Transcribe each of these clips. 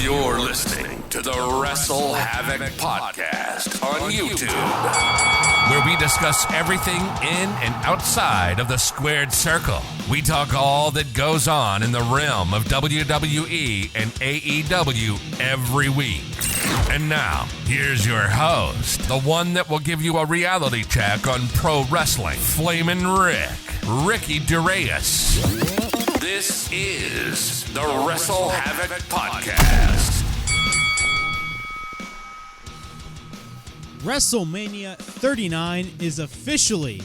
You're listening to the WrestleHavoc Podcast on YouTube, where we discuss everything in and outside of the squared circle. We talk all that goes on in the realm of WWE and AEW every week. And now, here's your host, the one that will give you a reality check on pro wrestling, Flamin' Ricky DeReyes. This is the WrestleHavoc Podcast. WrestleMania 39 is officially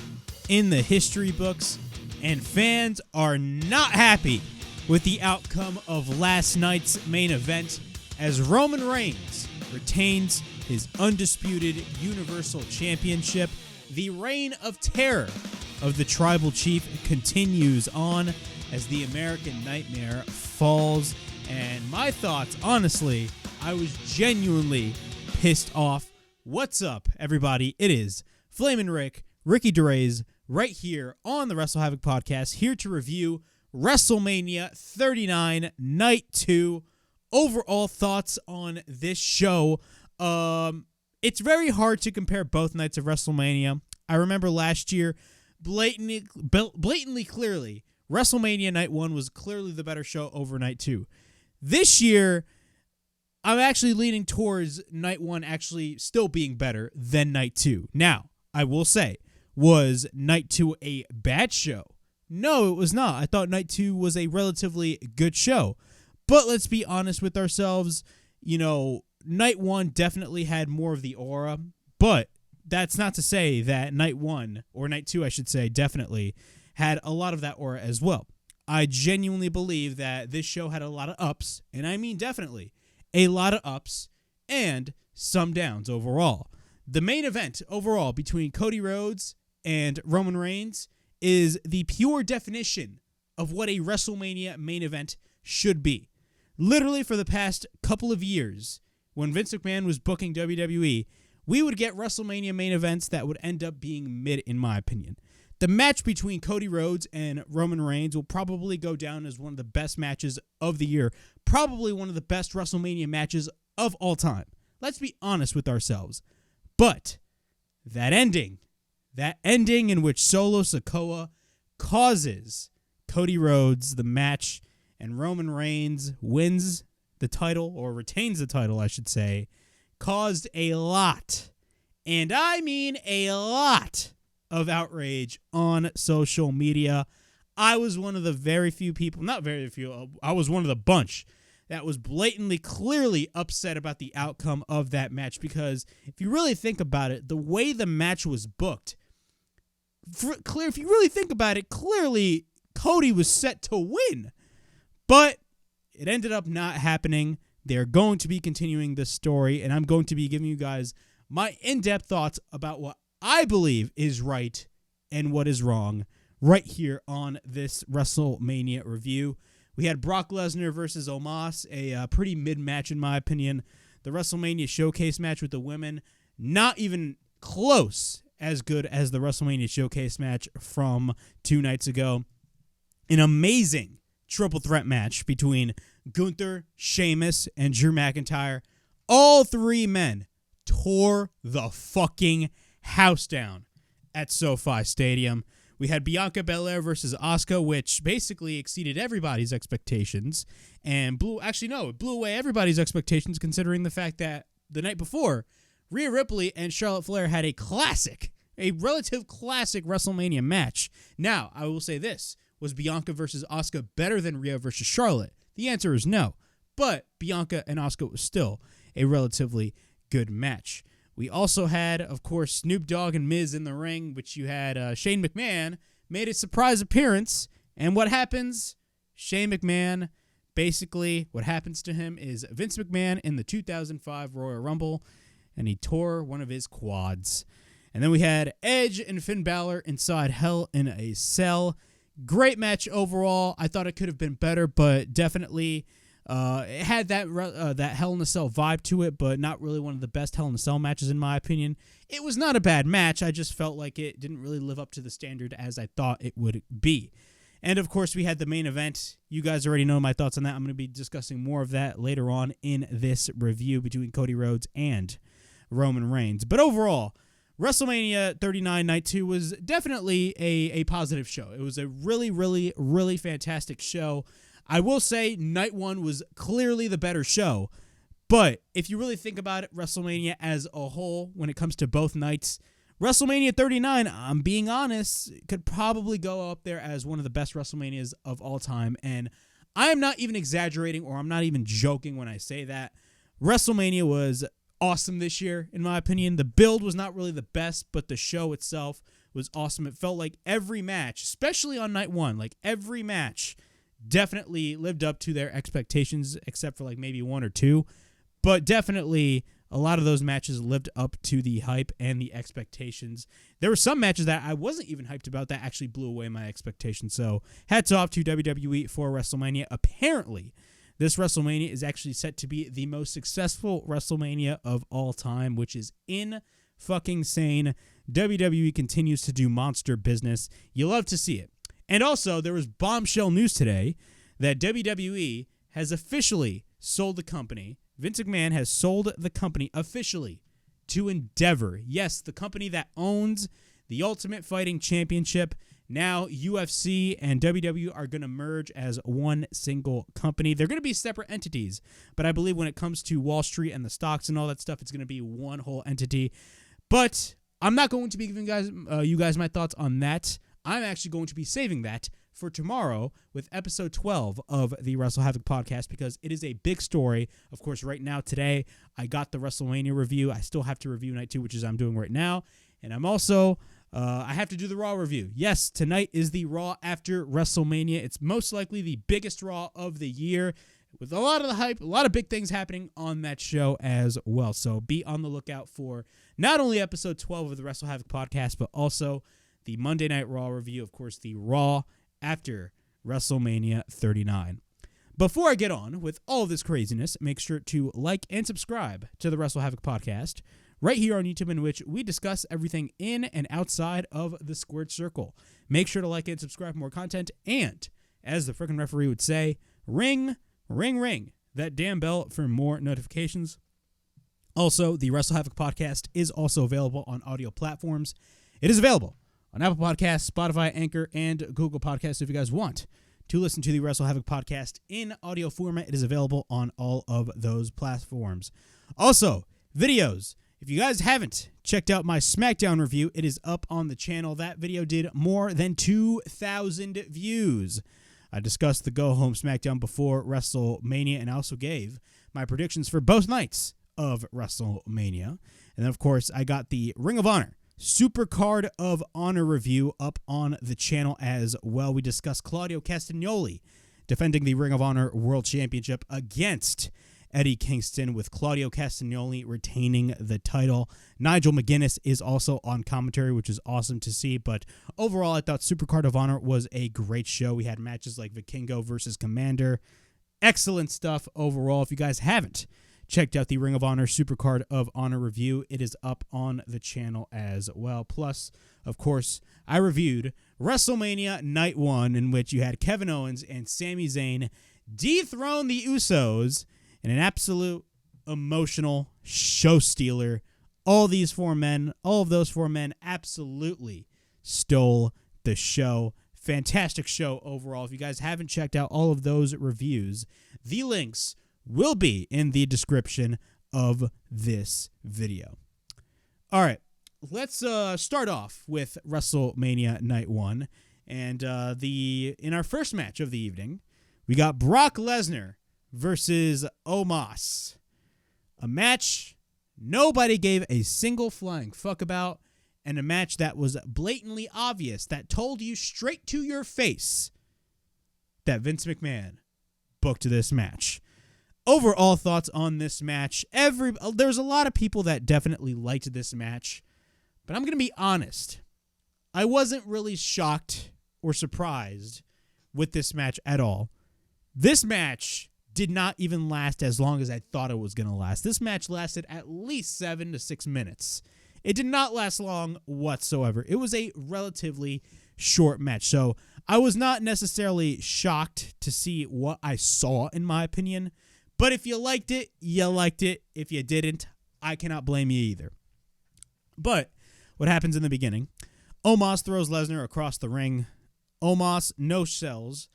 in the history books, and fans are not happy with the outcome of last night's main event as Roman Reigns retains his undisputed Universal Championship. The reign of terror of the Tribal Chief continues on as the American Nightmare falls. And my thoughts, honestly, I was genuinely pissed off. What's up, everybody? It is Flamin' Ricky DeReyes, right here on the WrestleHavoc Podcast, here to review WrestleMania 39 Night 2. Overall thoughts on this show. It's very hard to compare both nights of WrestleMania. I remember last year, blatantly clearly, WrestleMania Night 1 was clearly the better show over Night 2. This year, I'm actually leaning towards Night 1 actually still being better than Night 2. Now, I will say, was Night 2 a bad show? No, it was not. I thought Night 2 was a relatively good show. But let's be honest with ourselves, Night 1 definitely had more of the aura, but that's not to say that Night 1, or Night 2 I should say, definitely had a lot of that aura as well. I genuinely believe that this show had a lot of ups, and I mean definitely a lot of ups and some downs overall. The main event overall between Cody Rhodes and Roman Reigns is the pure definition of what a WrestleMania main event should be. Literally for the past couple of years, when Vince McMahon was booking WWE, we would get WrestleMania main events that would end up being mid, in my opinion. The match between Cody Rhodes and Roman Reigns will probably go down as one of the best matches of the year, probably one of the best WrestleMania matches of all time. Let's be honest with ourselves. But that ending in which Solo Sikoa causes Cody Rhodes the match and Roman Reigns wins the title, or retains the title, I should say, caused a lot, and I mean a lot, of outrage on social media. I was one of the very few people, not very few, I was one of the bunch that was blatantly, clearly upset about the outcome of that match, because if you really think about it, the way the match was booked, if you really think about it, clearly Cody was set to win. But it ended up not happening. They're going to be continuing this story, and I'm going to be giving you guys my in-depth thoughts about what I believe is right and what is wrong right here on this WrestleMania review. We had Brock Lesnar versus Omos, a pretty mid-match in my opinion. The WrestleMania Showcase match with the women, not even close as good as the WrestleMania Showcase match from 2 nights ago. An amazing triple threat match between Gunther, Sheamus, and Drew McIntyre. All three men tore the fucking house down at SoFi Stadium. We had Bianca Belair versus Asuka, which basically exceeded everybody's expectations and blew away everybody's expectations, considering the fact that the night before, Rhea Ripley and Charlotte Flair had a relative classic WrestleMania match. Now, I will say this. Was Bianca versus Asuka better than Rhea versus Charlotte? The answer is no. But Bianca and Asuka was still a relatively good match. We also had, of course, Snoop Dogg and Miz in the ring, which you had Shane McMahon made a surprise appearance. And what happens? Shane McMahon, basically what happens to him is Vince McMahon in the 2005 Royal Rumble, and he tore one of his quads. And then we had Edge and Finn Balor inside Hell in a Cell. Great match overall. I thought it could have been better, but definitely it had that Hell in a Cell vibe to it, but not really one of the best Hell in a Cell matches in my opinion. It was not a bad match. I just felt like it didn't really live up to the standard as I thought it would be. And, of course, we had the main event. You guys already know my thoughts on that. I'm going to be discussing more of that later on in this review between Cody Rhodes and Roman Reigns. But overall, WrestleMania 39 Night 2 was definitely a positive show. It was a really, really, really fantastic show. I will say Night 1 was clearly the better show. But if you really think about it, WrestleMania as a whole, when it comes to both nights, WrestleMania 39, I'm being honest, could probably go up there as one of the best WrestleManias of all time. And I am not even exaggerating, or I'm not even joking when I say that. WrestleMania was awesome this year, in my opinion. The build was not really the best, but the show itself was awesome. It felt like every match, especially on night 1, like every match definitely lived up to their expectations, except for like maybe 1 or 2. But definitely a lot of those matches lived up to the hype and the expectations. There were some matches that I wasn't even hyped about that actually blew away my expectations. So hats off to WWE for WrestleMania. Apparently, this WrestleMania is actually set to be the most successful WrestleMania of all time, which is in-fucking-sane. WWE continues to do monster business. You love to see it. And also, there was bombshell news today that WWE has officially sold the company. Vince McMahon has sold the company officially to Endeavor. Yes, the company that owns the Ultimate Fighting Championship. Now UFC and WWE are going to merge as one single company. They're going to be separate entities, but I believe when it comes to Wall Street and the stocks and all that stuff, it's going to be one whole entity. But I'm not going to be giving you guys my thoughts on that. I'm actually going to be saving that for tomorrow with episode 12 of the WrestleHavoc Podcast, because it is a big story. Of course, right now, today, I got the WrestleMania review. I still have to review Night 2, which is I'm doing right now. And I'm also, I have to do the Raw review. Yes, tonight is the Raw after WrestleMania. It's most likely the biggest Raw of the year, with a lot of the hype, a lot of big things happening on that show as well. So be on the lookout for not only episode 12 of the WrestleHavoc Podcast, but also the Monday Night Raw review, of course, the Raw after WrestleMania 39. Before I get on with all of this craziness, make sure to like and subscribe to the WrestleHavoc Podcast right here on YouTube, in which we discuss everything in and outside of the squared circle. Make sure to like and subscribe for more content, and, as the frickin' referee would say, ring, ring, ring that damn bell for more notifications. Also, the WrestleHavoc Podcast is also available on audio platforms. It is available on Apple Podcasts, Spotify, Anchor, and Google Podcasts. If you guys want to listen to the WrestleHavoc Podcast in audio format, it is available on all of those platforms. Also, videos. If you guys haven't checked out my SmackDown review, it is up on the channel. That video did more than 2,000 views. I discussed the go-home SmackDown before WrestleMania, and I also gave my predictions for both nights of WrestleMania. And then, of course, I got the Ring of Honor Super Card of Honor review up on the channel as well. We discussed Claudio Castagnoli defending the Ring of Honor World Championship against Eddie Kingston, with Claudio Castagnoli retaining the title. Nigel McGuinness is also on commentary, which is awesome to see. But overall, I thought Super Card of Honor was a great show. We had matches like Vikingo versus Commander. Excellent stuff overall. If you guys haven't checked out the Ring of Honor Super Card of Honor review, it is up on the channel as well. Plus, of course, I reviewed WrestleMania Night 1, in which you had Kevin Owens and Sami Zayn dethrone the Usos in an absolute emotional show stealer. All of those four men absolutely stole the show. Fantastic show overall. If you guys haven't checked out all of those reviews, the links will be in the description of this video. All right, let's start off with WrestleMania Night 1. And in our first match of the evening, we got Brock Lesnar versus Omos. A match nobody gave a single flying fuck about, and a match that was blatantly obvious, that told you straight to your face that Vince McMahon booked this match. Overall thoughts on this match. There's a lot of people that definitely liked this match, but I'm going to be honest. I wasn't really shocked or surprised with this match at all. This match did not even last as long as I thought it was going to last. This match lasted at least 7 to 6 minutes. It did not last long whatsoever. It was a relatively short match. So I was not necessarily shocked to see what I saw, in my opinion. But if you liked it, you liked it. If you didn't, I cannot blame you either. But what happens in the beginning? Omos throws Lesnar across the ring. Omos no sells,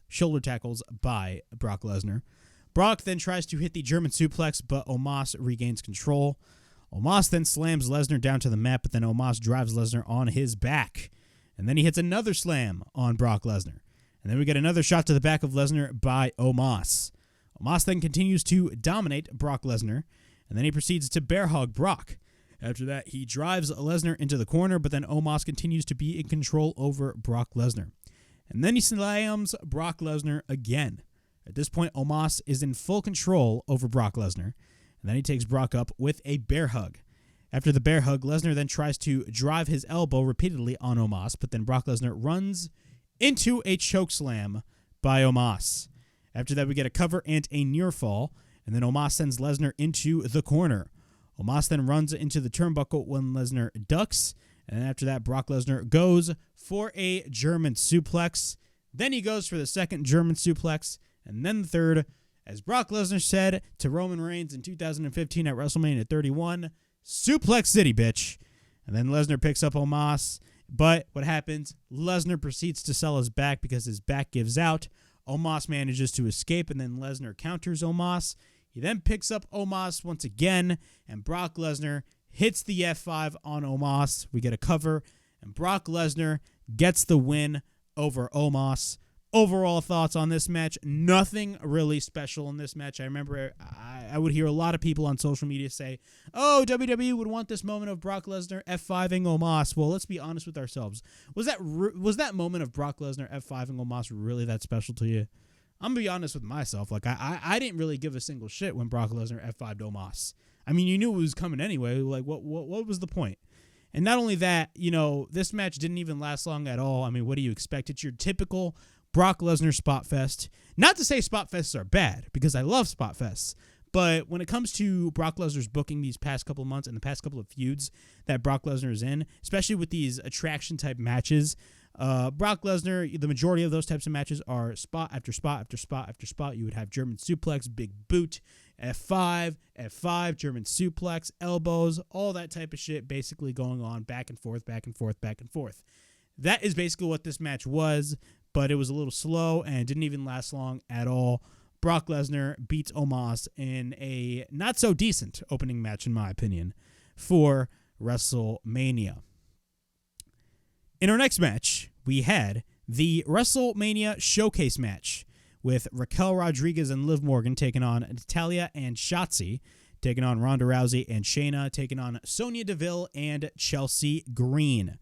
shoulder tackles by Brock Lesnar. Brock then tries to hit the German suplex, but Omos regains control. Omos then slams Lesnar down to the mat, but then Omos drives Lesnar on his back. And then he hits another slam on Brock Lesnar. And then we get another shot to the back of Lesnar by Omos. Omos then continues to dominate Brock Lesnar, and then he proceeds to bear hug Brock. After that, he drives Lesnar into the corner, but then Omos continues to be in control over Brock Lesnar. And then he slams Brock Lesnar again. At this point, Omos is in full control over Brock Lesnar, and then he takes Brock up with a bear hug. After the bear hug, Lesnar then tries to drive his elbow repeatedly on Omos, but then Brock Lesnar runs into a chokeslam by Omos. After that, we get a cover and a near fall, and then Omos sends Lesnar into the corner. Omos then runs into the turnbuckle when Lesnar ducks, and after that, Brock Lesnar goes for a German suplex. Then he goes for the second German suplex, and then the third. As Brock Lesnar said to Roman Reigns in 2015 at WrestleMania 31, Suplex City, bitch. And then Lesnar picks up Omos, but what happens? Lesnar proceeds to sell his back because his back gives out. Omos manages to escape, and then Lesnar counters Omos. He then picks up Omos once again, and Brock Lesnar hits the F5 on Omos. We get a cover, and Brock Lesnar gets the win over Omos. Overall thoughts on this match, nothing really special in this match. I remember I would hear a lot of people on social media say, oh, WWE would want this moment of Brock Lesnar F5ing Omos. Well, let's be honest with ourselves. Was that moment of Brock Lesnar F5ing Omos really that special to you? I'm going to be honest with myself. Like, I didn't really give a single shit when Brock Lesnar F5'd Omos. I mean, you knew it was coming anyway. Like, what was the point? And not only that, this match didn't even last long at all. I mean, what do you expect? It's your typical Brock Lesnar spot fest. Not to say spot fests are bad, because I love spot fests. But when it comes to Brock Lesnar's booking these past couple of months and the past couple of feuds that Brock Lesnar is in, especially with these attraction-type matches, Brock Lesnar, the majority of those types of matches are spot after spot after spot after spot. You would have German suplex, big boot, F5, F5, German suplex, elbows, all that type of shit basically going on back and forth, back and forth, back and forth. That is basically what this match was, but it was a little slow and didn't even last long at all. Brock Lesnar beats Omos in a not-so-decent opening match, in my opinion, for WrestleMania. In our next match, we had the WrestleMania Showcase match with Raquel Rodriguez and Liv Morgan taking on Natalya and Shotzi, taking on Ronda Rousey and Shayna, taking on Sonya Deville and Chelsea Green.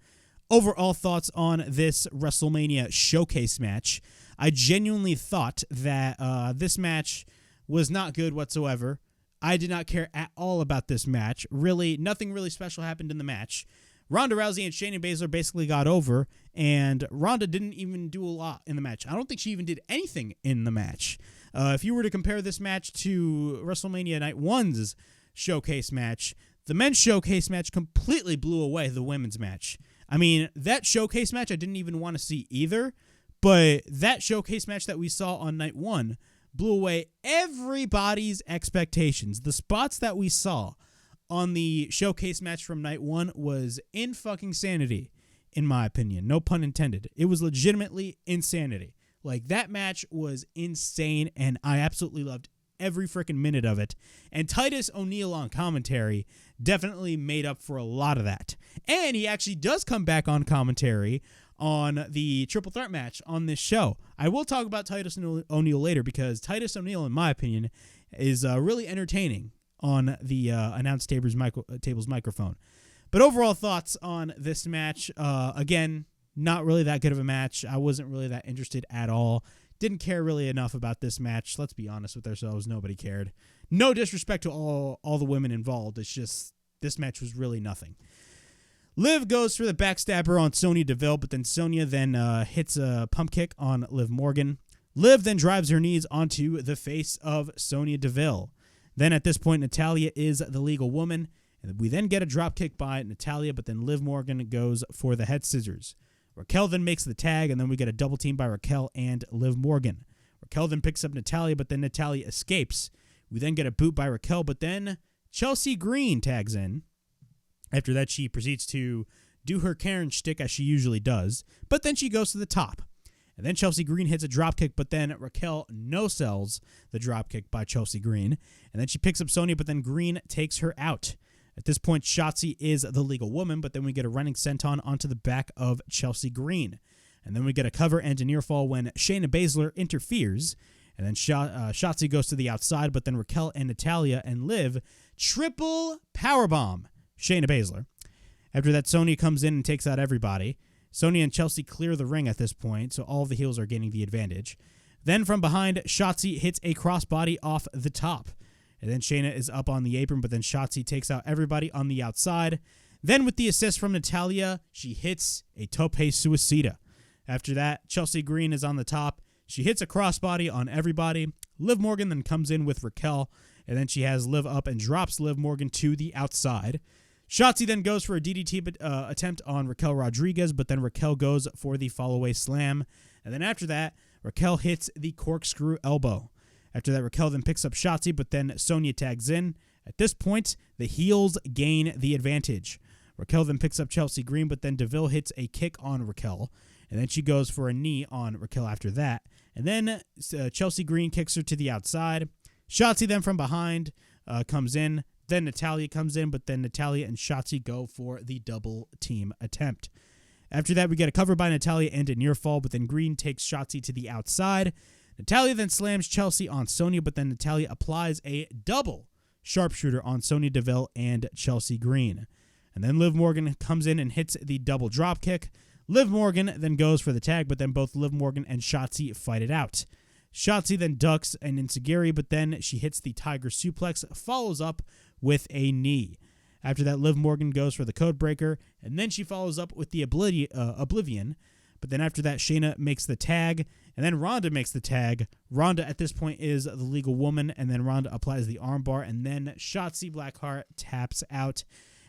Overall thoughts on this WrestleMania Showcase match. I genuinely thought that this match was not good whatsoever. I did not care at all about this match. Really, nothing really special happened in the match. Ronda Rousey and Shayna Baszler basically got over, and Ronda didn't even do a lot in the match. I don't think she even did anything in the match. If you were to compare this match to WrestleMania Night 1's Showcase match, the men's Showcase match completely blew away the women's match. I mean, that Showcase match I didn't even want to see either, but that Showcase match that we saw on Night 1 blew away everybody's expectations. The spots that we saw on the Showcase match from Night 1 was in fucking sanity, in my opinion. No pun intended. It was legitimately insanity. Like, that match was insane, and I absolutely loved every freaking minute of it. And Titus O'Neil on commentary definitely made up for a lot of that. And he actually does come back on commentary on the Triple Threat match on this show. I will talk about Titus O'Neil later, because Titus O'Neil, in my opinion, is really entertaining on the announce table's microphone. But overall thoughts on this match, again, not really that good of a match. I wasn't really that interested at all. Didn't care really enough about this match. Let's be honest with ourselves. Nobody cared. No disrespect to all the women involved. It's just this match was really nothing. Liv goes for the backstabber on Sonya Deville, but then Sonya then hits a pump kick on Liv Morgan. Liv then drives her knees onto the face of Sonya Deville. Then at this point, Natalya is the legal woman. And we then get a drop kick by Natalya, but then Liv Morgan goes for the head scissors. Raquel then makes the tag, and then we get a double team by Raquel and Liv Morgan. Raquel then picks up Natalya, but then Natalya escapes. We then get a boot by Raquel, but then Chelsea Green tags in. After that, she proceeds to do her Karen shtick as she usually does, but then she goes to the top. And then Chelsea Green hits a dropkick, but then Raquel no-sells the dropkick by Chelsea Green. And then she picks up Sonya, but then Green takes her out. At this point, Shotzi is the legal woman, but then we get a running senton onto the back of Chelsea Green. And then we get a cover and a near fall when Shayna Baszler interferes. And then Shotzi goes to the outside, but then Raquel and Natalya and Liv triple powerbomb Shayna Baszler. After that, Sonya comes in and takes out everybody. Sonya and Chelsea clear the ring at this point, so all of the heels are gaining the advantage. Then from behind, Shotzi hits a crossbody off the top. And then Shayna is up on the apron, but then Shotzi takes out everybody on the outside. Then with the assist from Natalya, she hits a tope suicida. After that, Chelsea Green is on the top. She hits a crossbody on everybody. Liv Morgan then comes in with Raquel, and then she has Liv up and drops Liv Morgan to the outside. Shotzi then goes for a DDT attempt on Raquel Rodriguez, but then Raquel goes for the fall-away slam. And then after that, Raquel hits the corkscrew elbow. After that, Raquel then picks up Shotzi, but then Sonya tags in. At this point, the heels gain the advantage. Raquel then picks up Chelsea Green, but then Deville hits a kick on Raquel. And then she goes for a knee on Raquel after that. And then Chelsea Green kicks her to the outside. Shotzi then from behind comes in. Then Natalya comes in, but then Natalya and Shotzi go for the double team attempt. After that, we get a cover by Natalya and a near fall, but then Green takes Shotzi to the outside. Natalya then slams Chelsea on Sonya, but then Natalya applies a double sharpshooter on Sonya Deville and Chelsea Green. And then Liv Morgan comes in and hits the double dropkick. Liv Morgan then goes for the tag, but then both Liv Morgan and Shotzi fight it out. Shotzi then ducks an enziguri, but then she hits the tiger suplex, follows up with a knee. After that, Liv Morgan goes for the code breaker, and then she follows up with the oblivion. But then after that, Shayna makes the tag, and then Ronda makes the tag. Ronda at this point is the legal woman, and then Ronda applies the armbar, and then Shotzi Blackheart taps out.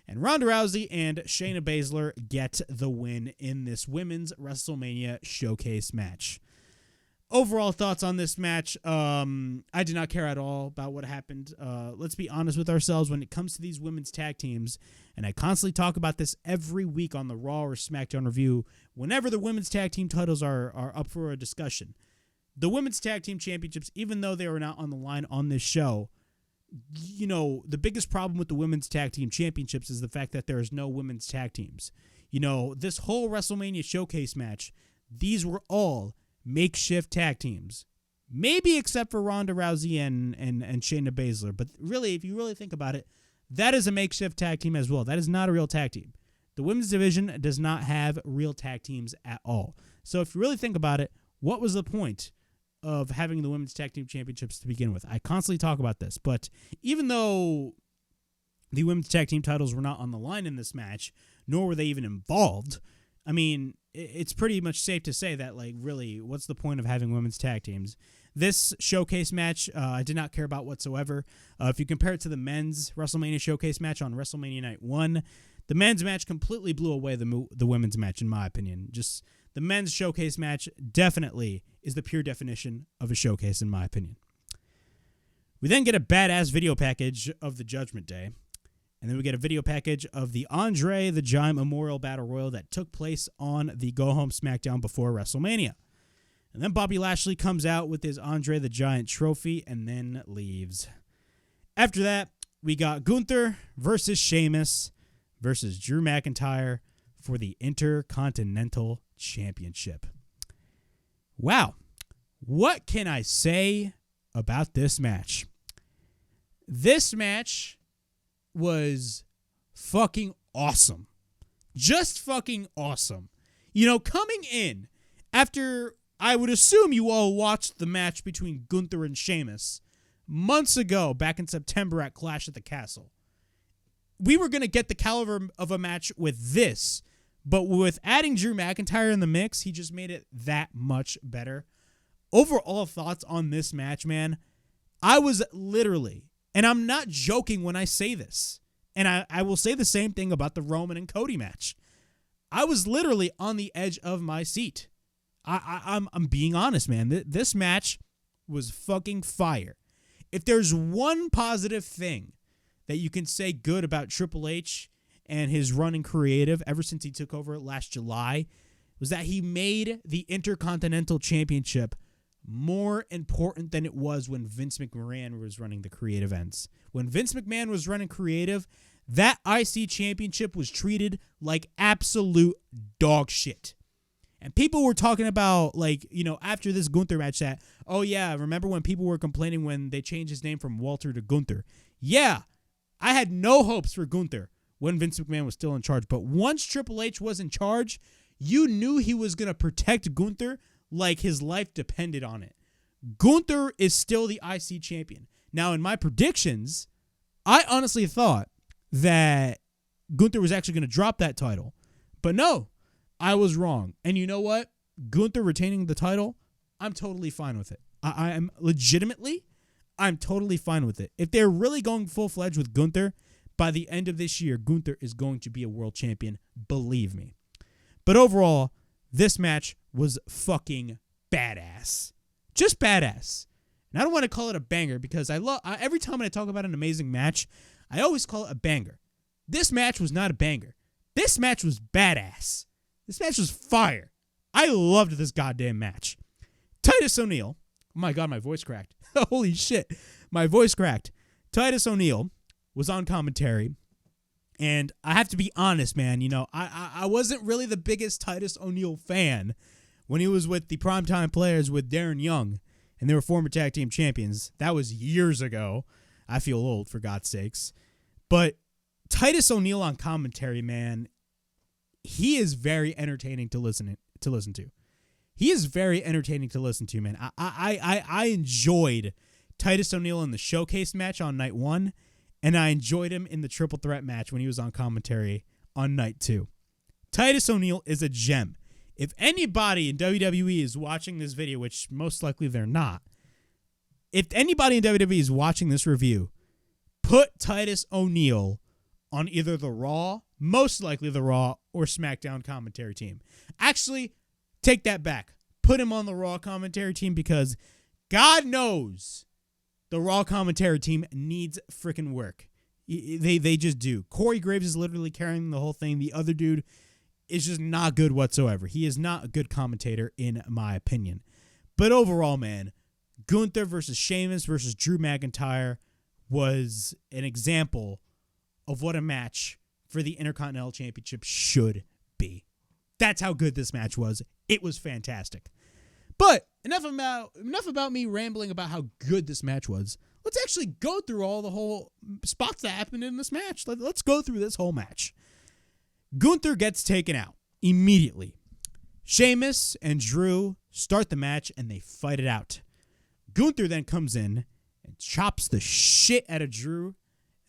And Ronda Rousey and Shayna Baszler get the win in this women's WrestleMania showcase match. Overall thoughts on this match, I did not care at all about what happened. Let's be honest with ourselves when it comes to these women's tag teams, and I constantly talk about this every week on the Raw or SmackDown review, whenever the women's tag team titles are up for a discussion. The women's tag team championships, even though they are not on the line on this show, you know, the biggest problem with the women's tag team championships is the fact that there is no women's tag teams. You know, this whole WrestleMania showcase match, these were all makeshift tag teams, maybe except for Ronda Rousey and Shayna Baszler. But really, if you really think about it, that is a makeshift tag team as well. That is not a real tag team. The women's division does not have real tag teams at all. So if you really think about it, what was the point of having the women's tag team championships to begin with? I constantly talk about this, but even though the women's tag team titles were not on the line in this match, nor were they even involved, I mean, it's pretty much safe to say that, like, really, what's the point of having women's tag teams? This showcase match, I did not care about whatsoever. If you compare it to the men's WrestleMania showcase match on WrestleMania Night 1, the men's match completely blew away the women's match, in my opinion. Just the men's showcase match definitely is the pure definition of a showcase, in my opinion. We then get a badass video package of the Judgment Day. And then we get a video package of the Andre the Giant Memorial Battle Royal that took place on the Go Home SmackDown before WrestleMania. And then Bobby Lashley comes out with his Andre the Giant trophy and then leaves. After that, we got Gunther versus Sheamus versus Drew McIntyre for the Intercontinental Championship. Wow. What can I say about this match? This match was fucking awesome. Just fucking awesome. You know, coming in after, I would assume you all watched the match between Gunther and Sheamus months ago, back in September at Clash at the Castle. We were going to get the caliber of a match with this, but with adding Drew McIntyre in the mix, he just made it that much better. Overall thoughts on this match, man, I was literally, and I'm not joking when I say this, and I will say the same thing about the Roman and Cody match. I was literally on the edge of my seat. I'm being honest, man. This match was fucking fire. If there's one positive thing that you can say good about Triple H and his run in creative ever since he took over last July, was that he made the Intercontinental Championship more important than it was when Vince McMahon was running the creative ends. When Vince McMahon was running creative, that IC Championship was treated like absolute dog shit. And people were talking about, like, you know, after this Gunther match that, oh yeah, remember when people were complaining when they changed his name from Walter to Gunther? Yeah, I had no hopes for Gunther when Vince McMahon was still in charge. But once Triple H was in charge, you knew he was going to protect Gunther like his life depended on it. Gunther is still the IC champion. Now, in my predictions, I honestly thought that Gunther was actually going to drop that title. But no, I was wrong. And you know what? Gunther retaining the title, I'm totally fine with it. I'm totally fine with it. If they're really going full-fledged with Gunther, by the end of this year, Gunther is going to be a world champion. Believe me. But overall, this match was fucking badass. Just badass. And I don't want to call it a banger because every time I talk about an amazing match, I always call it a banger. This match was not a banger. This match was badass. This match was fire. I loved this goddamn match. Titus O'Neil. Oh my God, my voice cracked. Holy shit. My voice cracked. Titus O'Neil was on commentary. And I have to be honest, man. You know, I wasn't really the biggest Titus O'Neil fan when he was with the Primetime Players with Darren Young. And they were former tag team champions. That was years ago. I feel old, for God's sakes. But Titus O'Neil on commentary, man, he is very entertaining to listen to. He is very entertaining to listen to, man. I enjoyed Titus O'Neil in the showcase match on night 1, and I enjoyed him in the triple threat match when he was on commentary on night 2. Titus O'Neil is a gem. If anybody in WWE is watching this video, which most likely they're not, if anybody in WWE is watching this review, put Titus O'Neil on either the Raw, most likely the Raw, or SmackDown commentary team. Actually, take that back. Put him on the Raw commentary team because God knows the Raw commentary team needs freaking work. They just do. Corey Graves is literally carrying the whole thing. The other dude is just not good whatsoever. He is not a good commentator, in my opinion. But overall, man, Gunther versus Sheamus versus Drew McIntyre was an example of what a match for the Intercontinental Championship should be. That's how good this match was. It was fantastic. But enough about me rambling about how good this match was. Let's actually go through all the whole spots that happened in this match. Let's go through this whole match. Gunther gets taken out immediately. Sheamus and Drew start the match and they fight it out. Gunther then comes in and chops the shit out of Drew,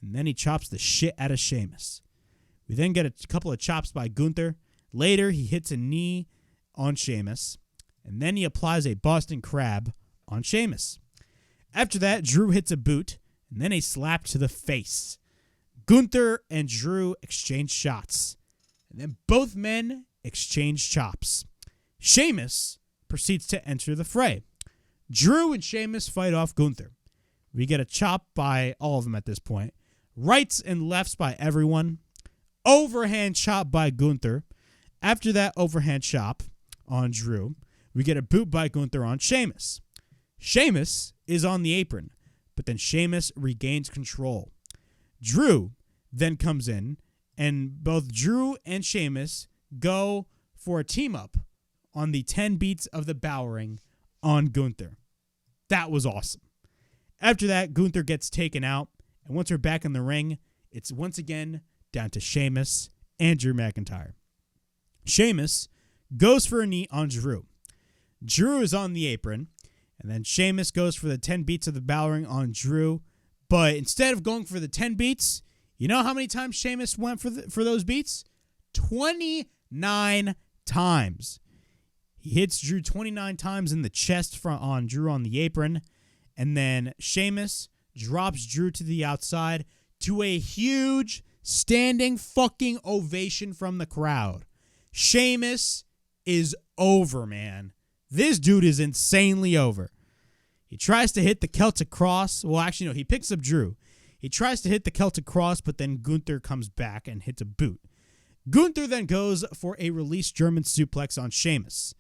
and then he chops the shit out of Sheamus. We then get a couple of chops by Gunther. Later, he hits a knee on Sheamus, and then he applies a Boston Crab on Sheamus. After that, Drew hits a boot, and then a slap to the face. Gunther and Drew exchange shots, and then both men exchange chops. Sheamus proceeds to enter the fray. Drew and Sheamus fight off Gunther. We get a chop by all of them at this point. Rights and lefts by everyone. Overhand chop by Gunther. After that overhand chop on Drew, we get a boot by Gunther on Sheamus. Sheamus is on the apron, but then Sheamus regains control. Drew then comes in, and both Drew and Sheamus go for a team-up on the 10 beats of the Bowering on Gunther. That was awesome. After that, Gunther gets taken out, and once we're back in the ring, it's once again down to Sheamus and Drew McIntyre. Sheamus goes for a knee on Drew. Drew is on the apron, and then Sheamus goes for the 10 beats of the Bowering on Drew, but instead of going for the 10 beats, you know how many times Sheamus went for those beats? 29 times. He hits Drew 29 times in the chest on Drew on the apron, and then Sheamus drops Drew to the outside to a huge standing fucking ovation from the crowd. Sheamus is over, man. This dude is insanely over. He tries to hit the Celtic Cross. Well, actually, no, he picks up Drew. He tries to hit the Celtic Cross, but then Gunther comes back and hits a boot. Gunther then goes for a release German suplex on Sheamus.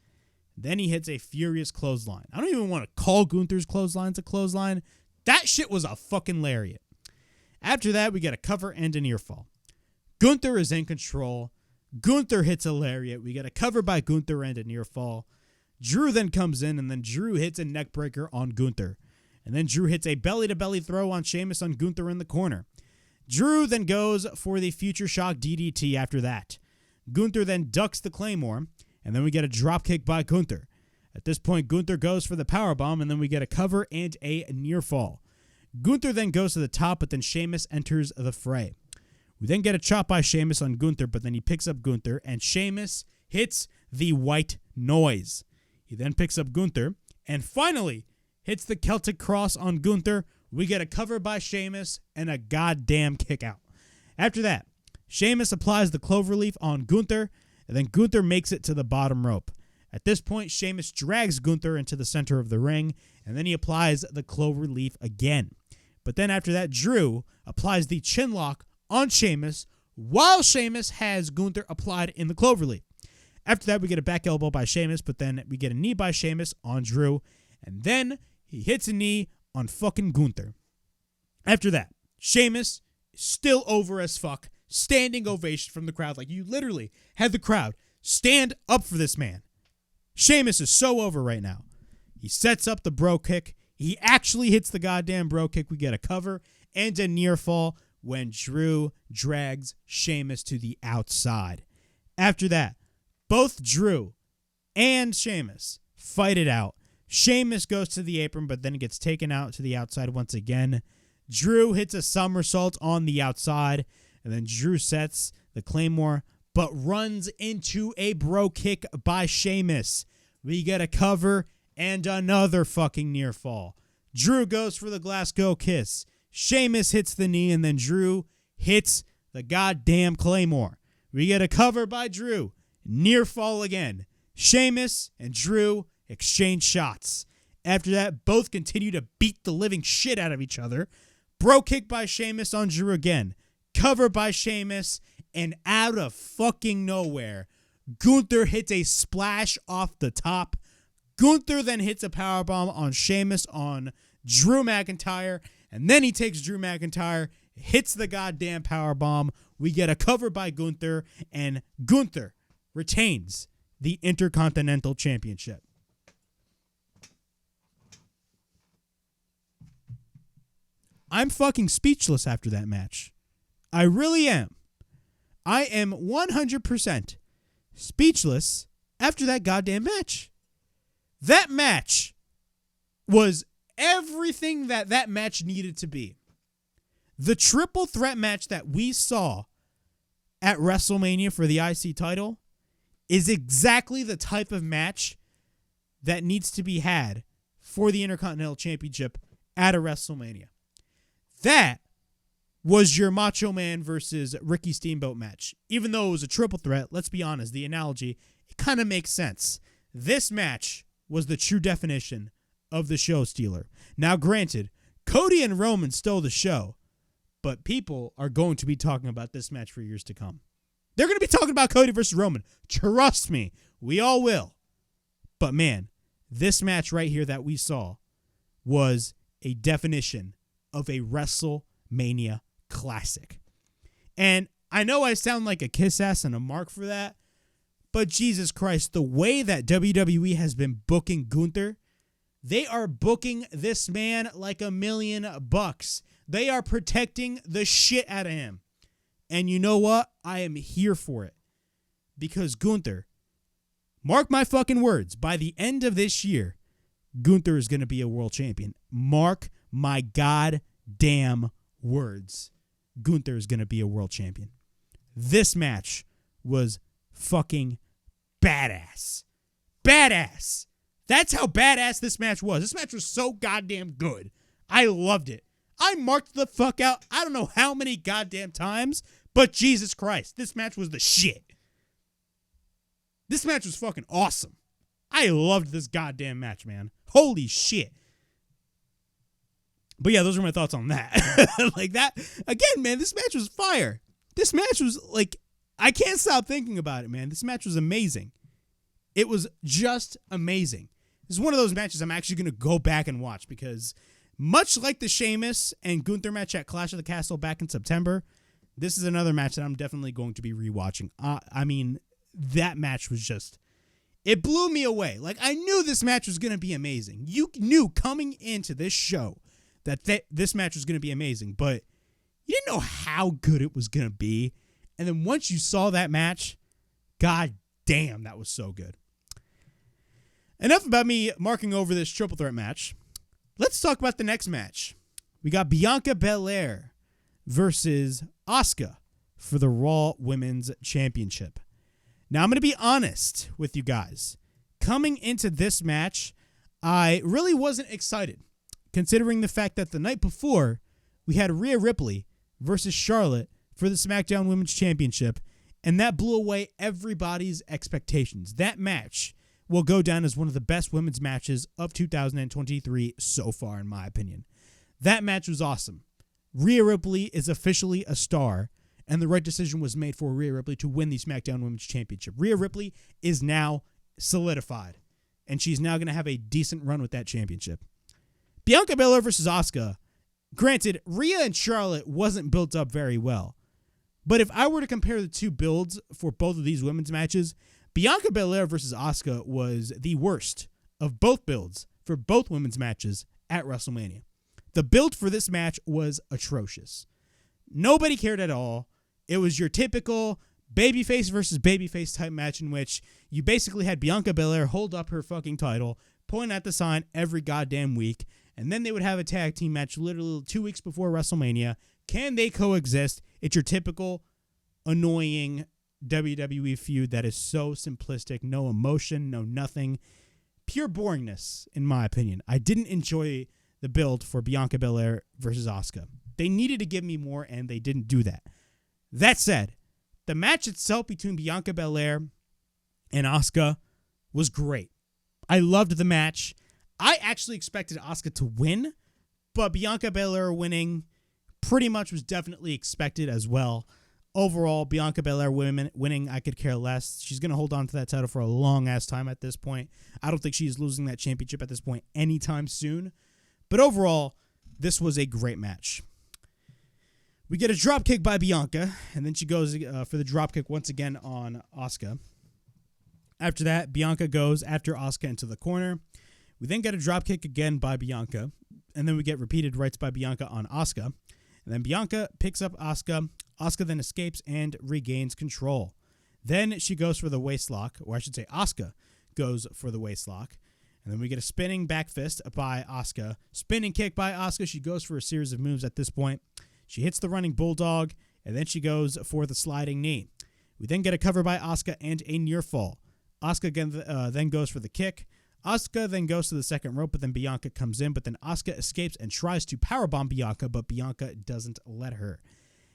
Then he hits a furious clothesline. I don't even want to call Gunther's clotheslines a clothesline. That shit was a fucking lariat. After that, we get a cover and a near fall. Gunther is in control. Gunther hits a lariat. We get a cover by Gunther and a near fall. Drew then comes in, and then Drew hits a neck breaker on Gunther. And then Drew hits a belly-to-belly throw on Sheamus on Gunther in the corner. Drew then goes for the Future Shock DDT after that. Gunther then ducks the Claymore, and then we get a dropkick by Gunther. At this point, Gunther goes for the powerbomb, and then we get a cover and a near fall. Gunther then goes to the top, but then Sheamus enters the fray. We then get a chop by Sheamus on Gunther, but then he picks up Gunther, and Sheamus hits the white noise. He then picks up Gunther, and finally hits the Celtic Cross on Gunther. We get a cover by Sheamus and a goddamn kick out. After that, Sheamus applies the cloverleaf on Gunther, and then Gunther makes it to the bottom rope. At this point, Sheamus drags Gunther into the center of the ring, and then he applies the cloverleaf again. But then after that, Drew applies the chinlock on Sheamus while Sheamus has Gunther applied in the cloverleaf. After that, we get a back elbow by Sheamus, but then we get a knee by Sheamus on Drew, and then he hits a knee on fucking Gunther. After that, Sheamus is still over as fuck, standing ovation from the crowd. Like, you literally had the crowd stand up for this man. Sheamus is so over right now. He sets up the bro kick. He actually hits the goddamn bro kick. We get a cover and a near fall when Drew drags Sheamus to the outside. After that, both Drew and Sheamus fight it out. Sheamus goes to the apron, but then gets taken out to the outside once again. Drew hits a somersault on the outside, and then Drew sets the Claymore, but runs into a bro kick by Sheamus. We get a cover and another fucking near fall. Drew goes for the Glasgow kiss. Sheamus hits the knee, and then Drew hits the goddamn Claymore. We get a cover by Drew. Near fall again. Sheamus and Drew exchange shots. After that, both continue to beat the living shit out of each other. Bro kick by Sheamus on Drew again. Cover by Sheamus, and out of fucking nowhere, Gunther hits a splash off the top. Gunther then hits a powerbomb on Sheamus on Drew McIntyre, and then he takes Drew McIntyre, hits the goddamn powerbomb. We get a cover by Gunther, and Gunther retains the Intercontinental Championship. I'm fucking speechless after that match. I really am. I am 100% speechless after that goddamn match. That match was everything that match needed to be. The triple threat match that we saw at WrestleMania for the IC title is exactly the type of match that needs to be had for the Intercontinental Championship at a WrestleMania. That was your Macho Man versus Ricky Steamboat match. Even though it was a triple threat, let's be honest, the analogy, it kind of makes sense. This match was the true definition of the show stealer. Now, granted, Cody and Roman stole the show, but people are going to be talking about this match for years to come. They're going to be talking about Cody versus Roman. Trust me, we all will. But man, this match right here that we saw was a definition of a WrestleMania classic. And I know I sound like a kiss ass and a mark for that, but Jesus Christ, the way that WWE has been booking Gunther, they are booking this man like $1 million. They are protecting the shit out of him. And you know what? I am here for it. Because Gunther, mark my fucking words, by the end of this year, Gunther is going to be a world champion. Mark my goddamn words. Gunther is going to be a world champion. This match was fucking badass. Badass. That's how badass this match was. This match was so goddamn good. I loved it. I marked the fuck out I don't know how many goddamn times, but Jesus Christ, this match was the shit. This match was fucking awesome. I loved this goddamn match, man. Holy shit. But yeah, those are my thoughts on that. Like that, again, man, this match was fire. This match was like, I can't stop thinking about it, man. This match was amazing. It was just amazing. This is one of those matches I'm actually going to go back and watch because much like the Sheamus and Gunther match at Clash of the Castle back in September, this is another match that I'm definitely going to be rewatching. I mean, that match was just, it blew me away. Like, I knew this match was going to be amazing. You knew coming into this show that this match was going to be amazing, but you didn't know how good it was going to be. And then once you saw that match, god damn, that was so good. Enough about me marking over this triple threat match. Let's talk about the next match. We got Bianca Belair versus Asuka for the Raw Women's Championship. Now, I'm going to be honest with you guys. Coming into this match, I really wasn't excited, considering the fact that the night before, we had Rhea Ripley versus Charlotte for the SmackDown Women's Championship, and that blew away everybody's expectations. That match will go down as one of the best women's matches of 2023 so far, in my opinion. That match was awesome. Rhea Ripley is officially a star, and the right decision was made for Rhea Ripley to win the SmackDown Women's Championship. Rhea Ripley is now solidified, and she's now going to have a decent run with that championship. Bianca Belair versus Asuka. Granted, Rhea and Charlotte wasn't built up very well, but if I were to compare the two builds for both of these women's matches, Bianca Belair versus Asuka was the worst of both builds for both women's matches at WrestleMania. The build for this match was atrocious. Nobody cared at all. It was your typical babyface versus babyface type match in which you basically had Bianca Belair hold up her fucking title, point at the sign every goddamn week, and then they would have a tag team match literally 2 weeks before WrestleMania. Can they coexist? It's your typical annoying WWE feud that is so simplistic, no emotion, no nothing. Pure boringness, in my opinion. I didn't enjoy the build for Bianca Belair versus Asuka. They needed to give me more, and they didn't do that. That said, the match itself between Bianca Belair and Asuka was great. I loved the match. I actually expected Asuka to win, but Bianca Belair winning pretty much was definitely expected as well. Overall, Bianca Belair winning, I could care less. She's going to hold on to that title for a long-ass time at this point. I don't think she's losing that championship at this point anytime soon. But overall, this was a great match. We get a dropkick by Bianca, and then she goes for the dropkick once again on Asuka. After that, Bianca goes after Asuka into the corner. We then get a dropkick again by Bianca, and then we get repeated rights by Bianca on Asuka. And then Bianca picks up Asuka. Asuka then escapes and regains control. Then she goes for the waistlock, or I should say Asuka goes for the waistlock. And then we get a spinning back fist by Asuka. Spinning kick by Asuka. She goes for a series of moves at this point. She hits the running bulldog, and then she goes for the sliding knee. We then get a cover by Asuka and a near fall. Asuka again, then goes for the kick. Asuka then goes to the second rope, but then Bianca comes in, but then Asuka escapes and tries to powerbomb Bianca, but Bianca doesn't let her.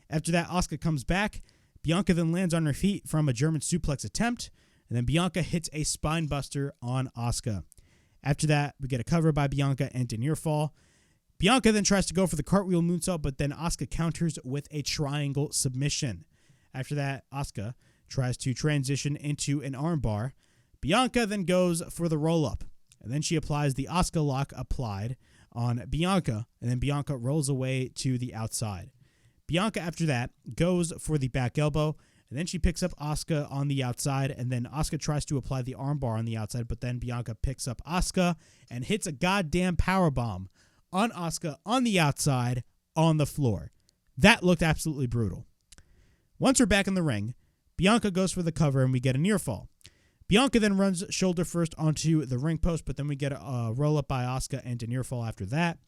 After that, Asuka comes back. Bianca then lands on her feet from a German suplex attempt, and then Bianca hits a spine buster on Asuka. After that, we get a cover by Bianca and a near fall. Bianca then tries to go for the cartwheel moonsault, but then Asuka counters with a triangle submission. After that, Asuka tries to transition into an armbar. Bianca then goes for the roll-up, and then she applies the Asuka lock applied on Bianca, and then Bianca rolls away to the outside. Bianca, after that, goes for the back elbow, and then she picks up Asuka on the outside, and then Asuka tries to apply the armbar on the outside, but then Bianca picks up Asuka and hits a goddamn powerbomb on Asuka on the outside on the floor. That looked absolutely brutal. Once we're back in the ring, Bianca goes for the cover, and we get a near fall. Bianca then runs shoulder first onto the ring post, but then we get a roll-up by Asuka and a near fall after that.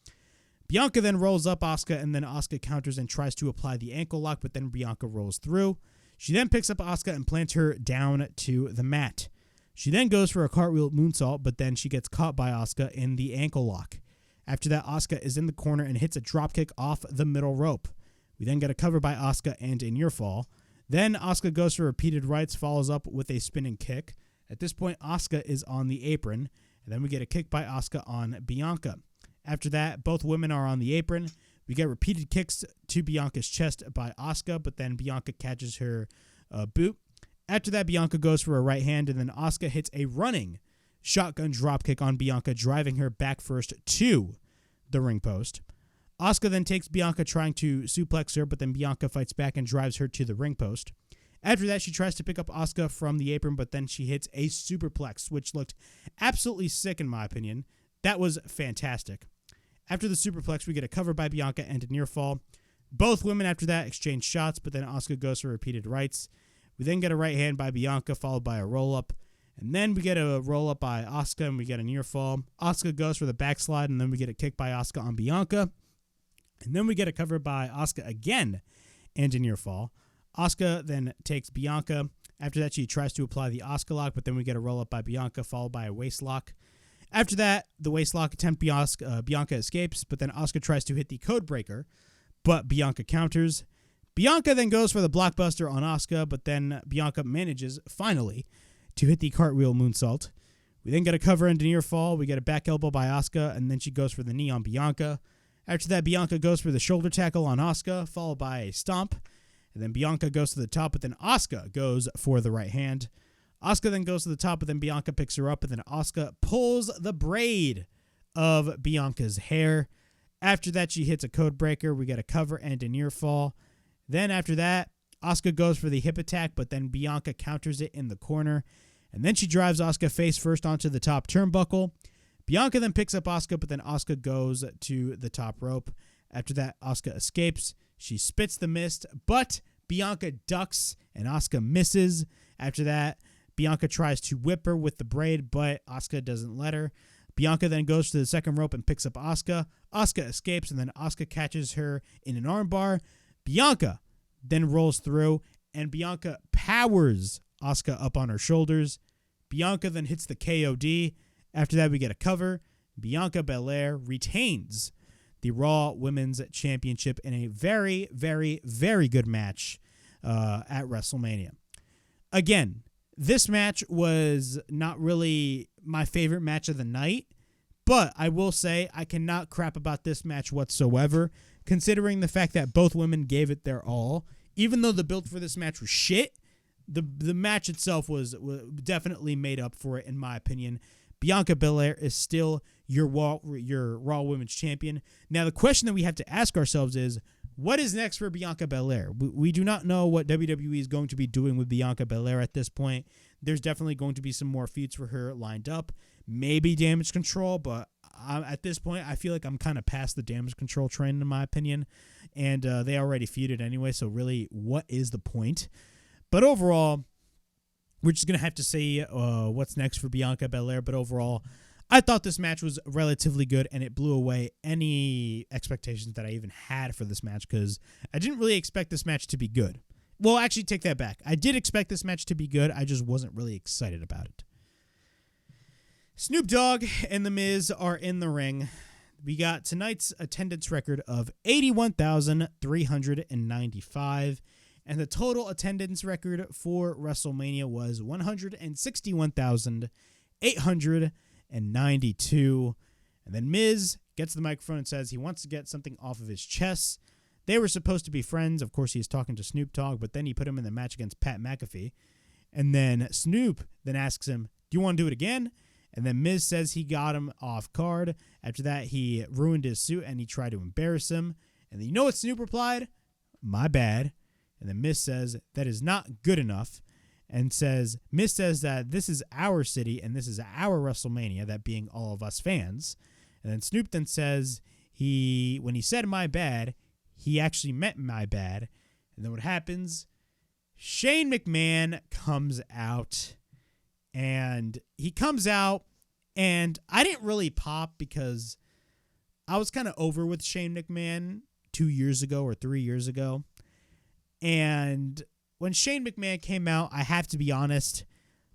Bianca then rolls up Asuka, and then Asuka counters and tries to apply the ankle lock, but then Bianca rolls through. She then picks up Asuka and plants her down to the mat. She then goes for a cartwheel moonsault, but then she gets caught by Asuka in the ankle lock. After that, Asuka is in the corner and hits a dropkick off the middle rope. We then get a cover by Asuka and a near fall. Then Asuka goes for repeated rights, follows up with a spinning kick. At this point, Asuka is on the apron, and then we get a kick by Asuka on Bianca. After that, both women are on the apron. We get repeated kicks to Bianca's chest by Asuka, but then Bianca catches her boot. After that, Bianca goes for a right hand, and then Asuka hits a running shotgun dropkick on Bianca, driving her back first to the ring post. Asuka then takes Bianca, trying to suplex her, but then Bianca fights back and drives her to the ring post. After that, she tries to pick up Asuka from the apron, but then she hits a superplex, which looked absolutely sick in my opinion. That was fantastic. After the superplex, we get a cover by Bianca and a near fall. Both women after that exchange shots, but then Asuka goes for repeated rights. We then get a right hand by Bianca, followed by a roll-up. And then we get a roll-up by Asuka, and we get a near fall. Asuka goes for the backslide, and then we get a kick by Asuka on Bianca. And then we get a cover by Asuka again, and a near fall. Asuka then takes Bianca. After that, she tries to apply the Asuka lock, but then we get a roll-up by Bianca, followed by a waist lock. After that, the waist lock attempt, Bianca escapes, but then Asuka tries to hit the code breaker, but Bianca counters. Bianca then goes for the blockbuster on Asuka, but then Bianca manages, finally, to hit the cartwheel moonsault. We then get a cover and a near fall. We get a back elbow by Asuka, and then she goes for the knee on Bianca. After that, Bianca goes for the shoulder tackle on Asuka, followed by a stomp. And then Bianca goes to the top, but then Asuka goes for the right hand. Asuka then goes to the top, but then Bianca picks her up, and then Asuka pulls the braid of Bianca's hair. After that, she hits a code breaker. We get a cover and a near fall. Then after that, Asuka goes for the hip attack, but then Bianca counters it in the corner. And then she drives Asuka face first onto the top turnbuckle. Bianca then picks up Asuka, but then Asuka goes to the top rope. After that, Asuka escapes. She spits the mist, but Bianca ducks and Asuka misses. After that, Bianca tries to whip her with the braid, but Asuka doesn't let her. Bianca then goes to the second rope and picks up Asuka. Asuka escapes, and then Asuka catches her in an armbar. Bianca then rolls through, and Bianca powers Asuka up on her shoulders. Bianca then hits the KOD. After that, we get a cover. Bianca Belair retains the Raw Women's Championship in a very, very, very good match at WrestleMania. Again, this match was not really my favorite match of the night, but I will say I cannot crap about this match whatsoever, considering the fact that both women gave it their all. Even though the build for this match was shit, the match itself was definitely made up for it, in my opinion. Bianca Belair is still your Raw Women's Champion. Now, the question that we have to ask ourselves is, what is next for Bianca Belair? We do not know what WWE is going to be doing with Bianca Belair at this point. There's definitely going to be some more feuds for her lined up. Maybe Damage Control, but at this point, I feel like I'm kind of past the Damage Control train, in my opinion. And they already feuded anyway, so really, what is the point? But overall, we're just going to have to see what's next for Bianca Belair. But overall, I thought this match was relatively good, and it blew away any expectations that I even had for this match, because I didn't really expect this match to be good. Well, actually, take that back. I did expect this match to be good. I just wasn't really excited about it. Snoop Dogg and The Miz are in the ring. We got tonight's attendance record of 81,395. And the total attendance record for WrestleMania was 161,892. And then Miz gets the microphone and says he wants to get something off of his chest. They were supposed to be friends. Of course, he's talking to Snoop Dogg, but then he put him in the match against Pat McAfee. And then Snoop then asks him, do you want to do it again? And then Miz says he got him off guard. After that, he ruined his suit and he tried to embarrass him. And then you know what Snoop replied? My bad. And then Miz says that is not good enough, and Miz says that this is our city and this is our WrestleMania, that being all of us fans. And then Snoop then says when he said my bad, he actually meant my bad. And then what happens? Shane McMahon comes out, and I didn't really pop because I was kind of over with Shane McMahon 2 years ago or 3 years ago. And when Shane McMahon came out, I have to be honest,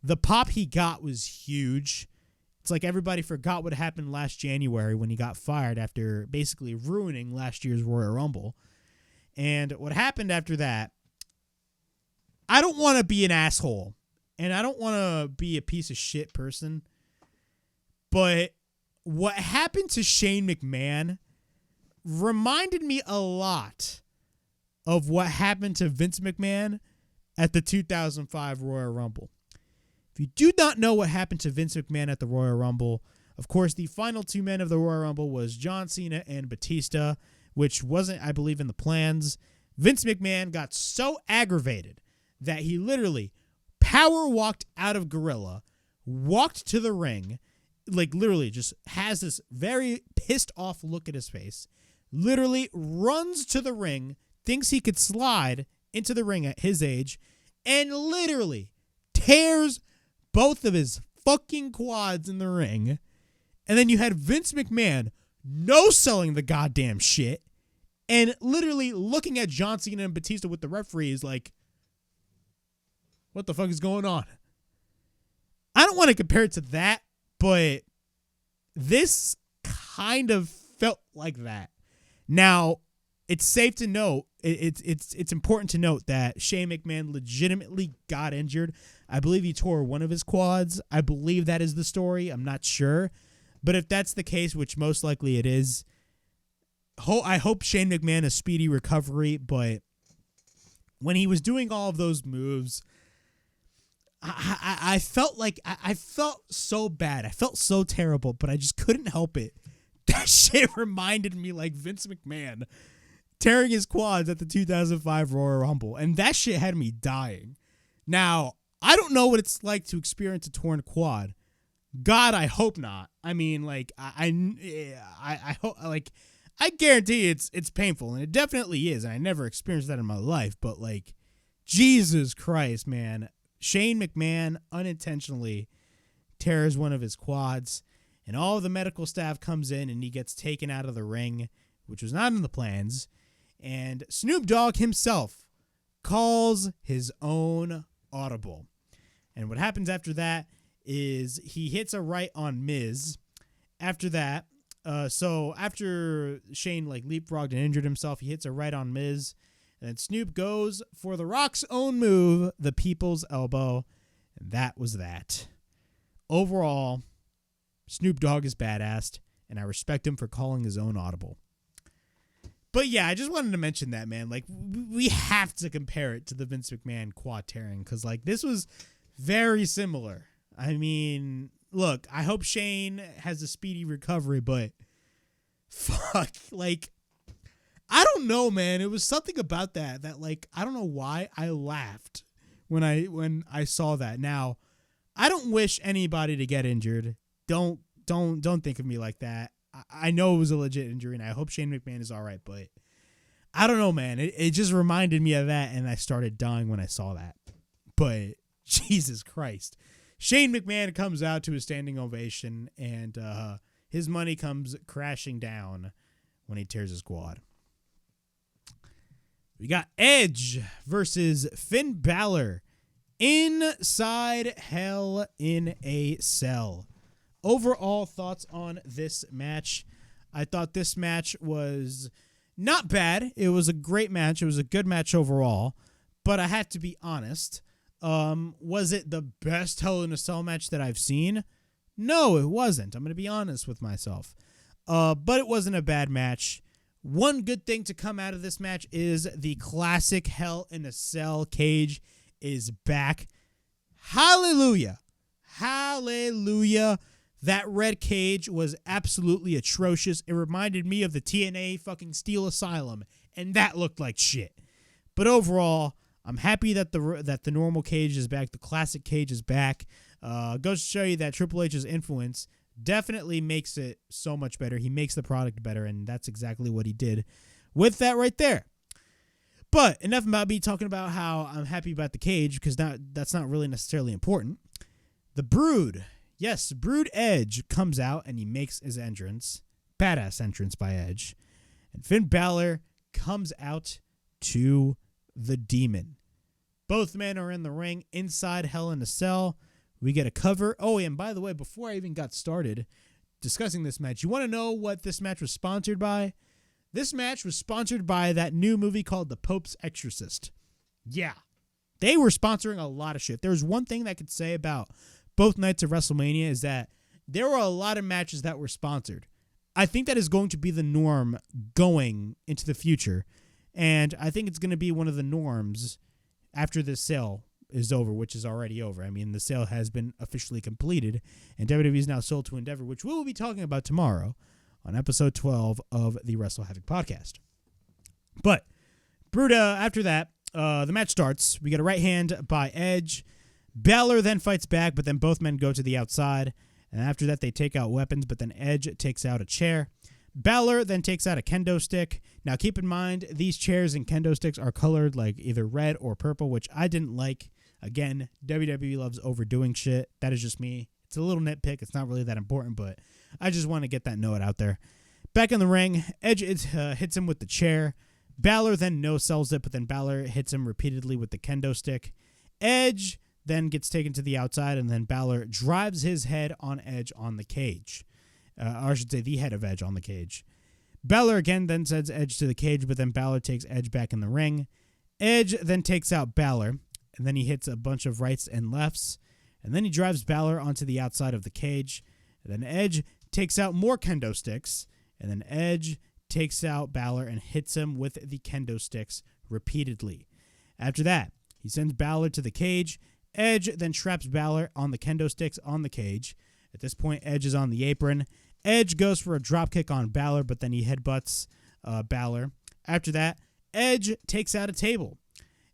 the pop he got was huge. It's like everybody forgot what happened last January when he got fired after basically ruining last year's Royal Rumble. And what happened after that, I don't want to be an asshole and I don't want to be a piece of shit person, but what happened to Shane McMahon reminded me a lot of what happened to Vince McMahon at the 2005 Royal Rumble. If you do not know what happened to Vince McMahon at the Royal Rumble, of course, the final two men of the Royal Rumble was John Cena and Batista, which wasn't, I believe, in the plans. Vince McMahon got so aggravated that he literally power walked out of Gorilla, walked to the ring, like literally just has this very pissed off look at his face, literally runs to the ring, thinks he could slide into the ring at his age, and literally tears both of his fucking quads in the ring. And then you had Vince McMahon no-selling the goddamn shit and literally looking at John Cena and Batista with the referees like, what the fuck is going on? I don't want to compare it to that, but this kind of felt like that. Now, it's safe to note, it's important to note that Shane McMahon legitimately got injured. I believe he tore one of his quads. I believe that is the story. I'm not sure. But if that's the case, which most likely it is, I hope Shane McMahon a speedy recovery. But when he was doing all of those moves, I felt like I felt so bad. I felt so terrible, but I just couldn't help it. That shit reminded me like Vince McMahon tearing his quads at the 2005 Royal Rumble, and that shit had me dying. Now, I don't know what it's like to experience a torn quad. God, I hope not. I mean, like, I hope, like, I guarantee it's painful, and it definitely is, and I never experienced that in my life, but, like, Jesus Christ, man. Shane McMahon unintentionally tears one of his quads, and all of the medical staff comes in, and he gets taken out of the ring, which was not in the plans, and Snoop Dogg himself calls his own audible. And what happens after that is he hits a right on Miz. After that, so after Shane like leapfrogged and injured himself, he hits a right on Miz. And then Snoop goes for The Rock's own move, the People's Elbow. And that was that. Overall, Snoop Dogg is badass, and I respect him for calling his own audible. But yeah, I just wanted to mention that, man. Like, we have to compare it to the Vince McMahon quad tearing, because, like, this was very similar. I mean, look, I hope Shane has a speedy recovery, but fuck, like, I don't know, man. It was something about that, like, I don't know why I laughed when I saw that. Now, I don't wish anybody to get injured. Don't think of me like that. I know it was a legit injury, and I hope Shane McMahon is all right, but I don't know, man. It just reminded me of that, and I started dying when I saw that. But Jesus Christ. Shane McMahon comes out to a standing ovation, and his money comes crashing down when he tears his quad. We got Edge versus Finn Balor inside Hell in a Cell. Overall thoughts on this match. I thought this match was not bad. It was a great match. It was a good match overall. But I had to be honest. Was it the best Hell in a Cell match that I've seen? No, it wasn't. I'm going to be honest with myself. But it wasn't a bad match. One good thing to come out of this match is the classic Hell in a Cell cage is back. Hallelujah. Hallelujah. That red cage was absolutely atrocious. It reminded me of the TNA fucking Steel Asylum, and that looked like shit. But overall, I'm happy that the normal cage is back. The classic cage is back. Goes to show you that Triple H's influence definitely makes it so much better. He makes the product better, and that's exactly what he did with that right there. But enough about me talking about how I'm happy about the cage, because that's not really necessarily important. The Brood. Yes, Brood Edge comes out, and he makes his entrance. Badass entrance by Edge. And Finn Balor comes out to the Demon. Both men are in the ring inside Hell in a Cell. We get a cover. Oh, and by the way, before I even got started discussing this match, you want to know what this match was sponsored by? This match was sponsored by that new movie called The Pope's Exorcist. Yeah, They were sponsoring a lot of shit. There was one thing that I could say about both nights of WrestleMania is that there were a lot of matches that were sponsored. I think that is going to be the norm going into the future. And I think it's going to be one of the norms after this sale is over, which is already over. I mean, the sale has been officially completed, and WWE is now sold to Endeavor, which we will be talking about tomorrow on episode 12 of the WrestleHavoc Podcast. But, Bruda, after that, the match starts. We get a right hand by Edge. Baszler then fights back, but then both men go to the outside. And after that, they take out weapons, but then Edge takes out a chair. Baszler then takes out a kendo stick. Now, keep in mind, these chairs and kendo sticks are colored like either red or purple, which I didn't like. Again, WWE loves overdoing shit. That is just me. It's a little nitpick. It's not really that important, but I just want to get that note out there. Back in the ring, Edge hits him with the chair. Baszler then no-sells it, but then Baszler hits him repeatedly with the kendo stick. Edge then gets taken to the outside, and then Baszler drives his head on Edge on the cage. Or I should say the head of Edge on the cage. Baszler again then sends Edge to the cage, but then Baszler takes Edge back in the ring. Edge then takes out Baszler, and then he hits a bunch of rights and lefts, and then he drives Baszler onto the outside of the cage. And then Edge takes out more kendo sticks, and then Edge takes out Baszler and hits him with the kendo sticks repeatedly. After that, he sends Baszler to the cage. Edge then traps Baszler on the kendo sticks on the cage. At this point, Edge is on the apron. Edge goes for a dropkick on Baszler, but then he headbutts Baszler. After that, Edge takes out a table.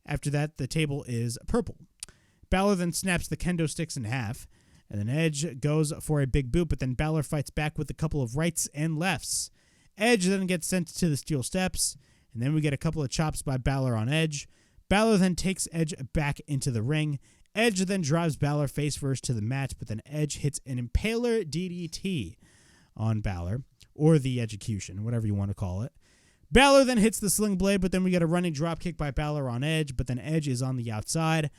After that, the table is purple. Baszler then snaps the kendo sticks in half. And then Edge goes for a big boot, but then Baszler fights back with a couple of rights and lefts. Edge then gets sent to the steel steps. And then we get a couple of chops by Baszler on Edge. Baszler then takes Edge back into the ring. Edge then drives Baszler face first to the mat, but then Edge hits an Impaler DDT on Baszler, or the execution, whatever you want to call it. Baszler then hits the sling blade, but then we get a running drop kick by Baszler on Edge, but then Edge is on the outside.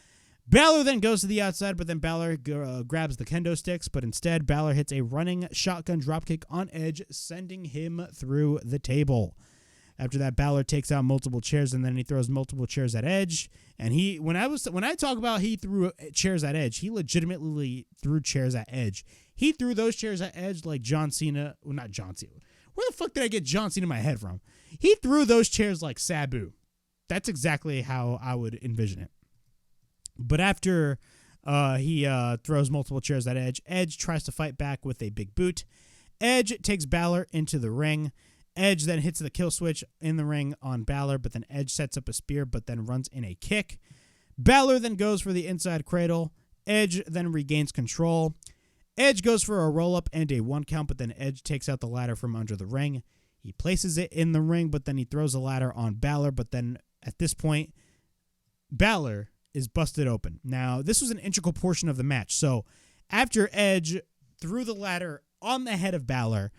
Baszler then goes to the outside, but then Baszler grabs the kendo sticks, but instead Baszler hits a running shotgun dropkick on Edge, sending him through the table. After that, Baszler takes out multiple chairs, and then he throws multiple chairs at Edge. And when I talk about he threw chairs at Edge, he legitimately threw chairs at Edge. He threw those chairs at Edge like John Cena. Well, not John Cena. Where the fuck did I get John Cena in my head from? He threw those chairs like Sabu. That's exactly how I would envision it. But after he throws multiple chairs at Edge, Edge tries to fight back with a big boot. Edge takes Baszler into the ring. Edge then hits the kill switch in the ring on Baszler, but then Edge sets up a spear, but then runs in a kick. Baszler then goes for the inside cradle. Edge then regains control. Edge goes for a roll-up and a 1 count, but then Edge takes out the ladder from under the ring. He places it in the ring, but then he throws a ladder on Baszler, but then at this point, Baszler is busted open. Now, this was an integral portion of the match, so after Edge threw the ladder on the head of Baszler,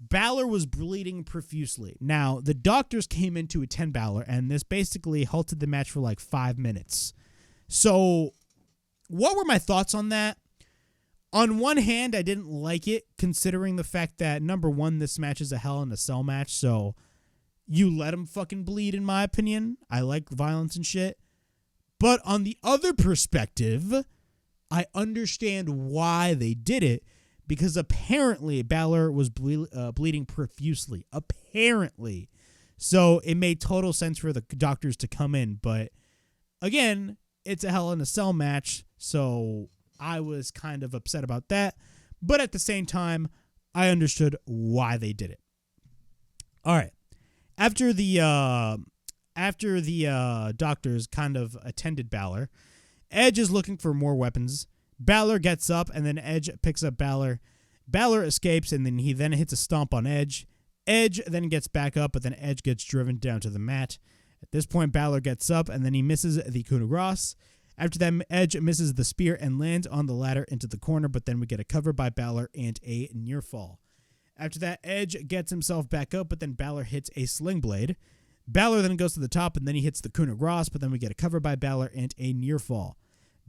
Baszler was bleeding profusely. Now, the doctors came in to attend Baszler, and this basically halted the match for like 5 minutes. So, what were my thoughts on that? On one hand, I didn't like it, considering the fact that, number one, this match is a Hell in a Cell match, so you let him fucking bleed, in my opinion. I like violence and shit. But on the other perspective, I understand why they did it, because apparently Baszler was bleeding profusely. Apparently. So it made total sense for the doctors to come in. But again, it's a Hell in a Cell match, so I was kind of upset about that. But at the same time, I understood why they did it. All right. After the doctors kind of attended Baszler, Edge is looking for more weapons. Baszler gets up, and then Edge picks up Baszler. Baszler escapes, and then he hits a stomp on Edge. Edge then gets back up, but then Edge gets driven down to the mat. At this point, Baszler gets up, and then he misses the coup de grace. After that, Edge misses the spear and lands on the ladder into the corner, but then we get a cover by Baszler and a near fall. After that, Edge gets himself back up, but then Baszler hits a sling blade. Baszler then goes to the top, and then he hits the coup de grace, but then we get a cover by Baszler and a near fall.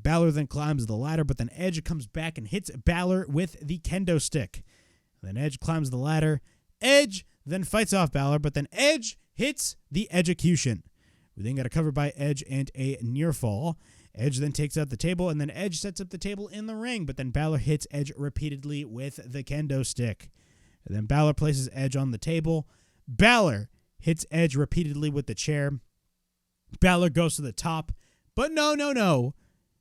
Baszler then climbs the ladder, but then Edge comes back and hits Baszler with the kendo stick. Then Edge climbs the ladder. Edge then fights off Baszler, but then Edge hits the execution. We then got a cover by Edge and a near fall. Edge then takes out the table, and then Edge sets up the table in the ring, but then Baszler hits Edge repeatedly with the kendo stick. And then Baszler places Edge on the table. Baszler hits Edge repeatedly with the chair. Baszler goes to the top, but no.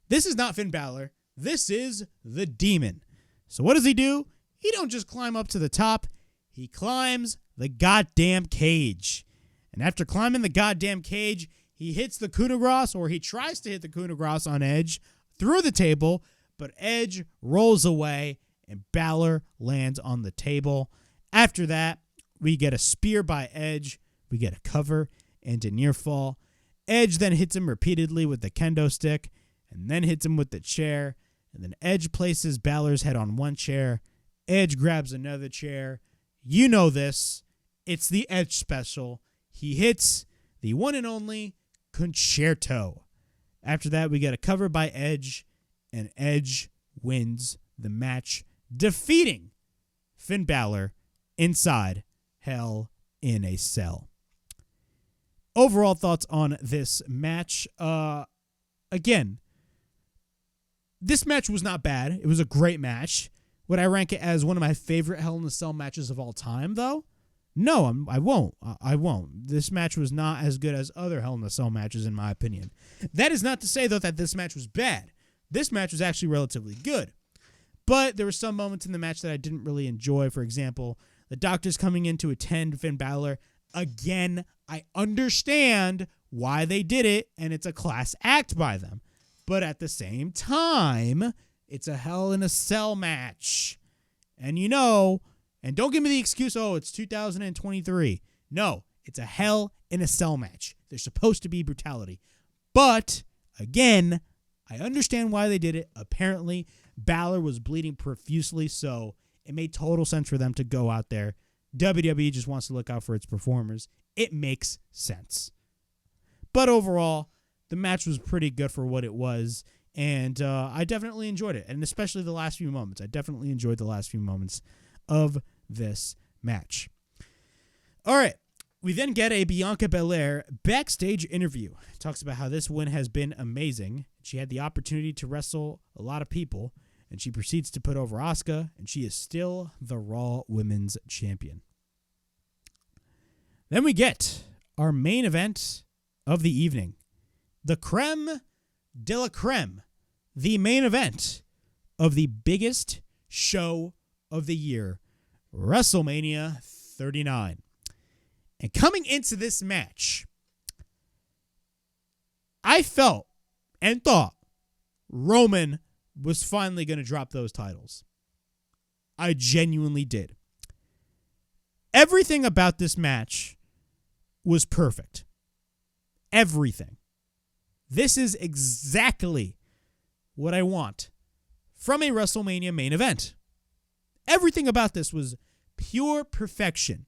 This is not Finn Baszler. This is the Demon. So what does he do? He don't just climb up to the top. He climbs the goddamn cage. And after climbing the goddamn cage, he hits the coup de grace, or he tries to hit the coup de grace on Edge through the table, but Edge rolls away and Baszler lands on the table. After that, we get a spear by Edge. We get a cover and a near fall. Edge then hits him repeatedly with the kendo stick and then hits him with the chair. And then Edge places Baszler's head on one chair. Edge grabs another chair. You know this. It's the Edge special. He hits the one and only Concerto. After that, we get a cover by Edge, and Edge wins the match, defeating Finn Baszler inside Hell in a Cell. Overall thoughts on this match. Again, this match was not bad. It was a great match. Would I rank it as one of my favorite Hell in a Cell matches of all time, though? No, I won't. I won't. This match was not as good as other Hell in a Cell matches, in my opinion. That is not to say, though, that this match was bad. This match was actually relatively good. But there were some moments in the match that I didn't really enjoy. For example, the doctors coming in to attend Finn Baszler. Again, I understand why they did it, and it's a class act by them. But at the same time, it's a Hell in a Cell match. And you know, and don't give me the excuse, oh, it's 2023. No, it's a Hell in a Cell match. There's supposed to be brutality. But, again, I understand why they did it. Apparently, Baszler was bleeding profusely, so it made total sense for them to go out there. WWE just wants to look out for its performers. It makes sense. But overall, the match was pretty good for what it was, and I definitely enjoyed it, and especially the last few moments. I definitely enjoyed the last few moments of this match. All right, we then get a Bianca Belair backstage interview. It talks about how this win has been amazing. She had the opportunity to wrestle a lot of people, and she proceeds to put over Asuka, and she is still the Raw Women's Champion. Then we get our main event of the evening. The creme de la creme. The main event of the biggest show of the year, WrestleMania 39. And coming into this match, I felt and thought Roman was finally going to drop those titles. I genuinely did. Everything about this match was perfect. Everything. This is exactly what I want from a WrestleMania main event. Everything about this was pure perfection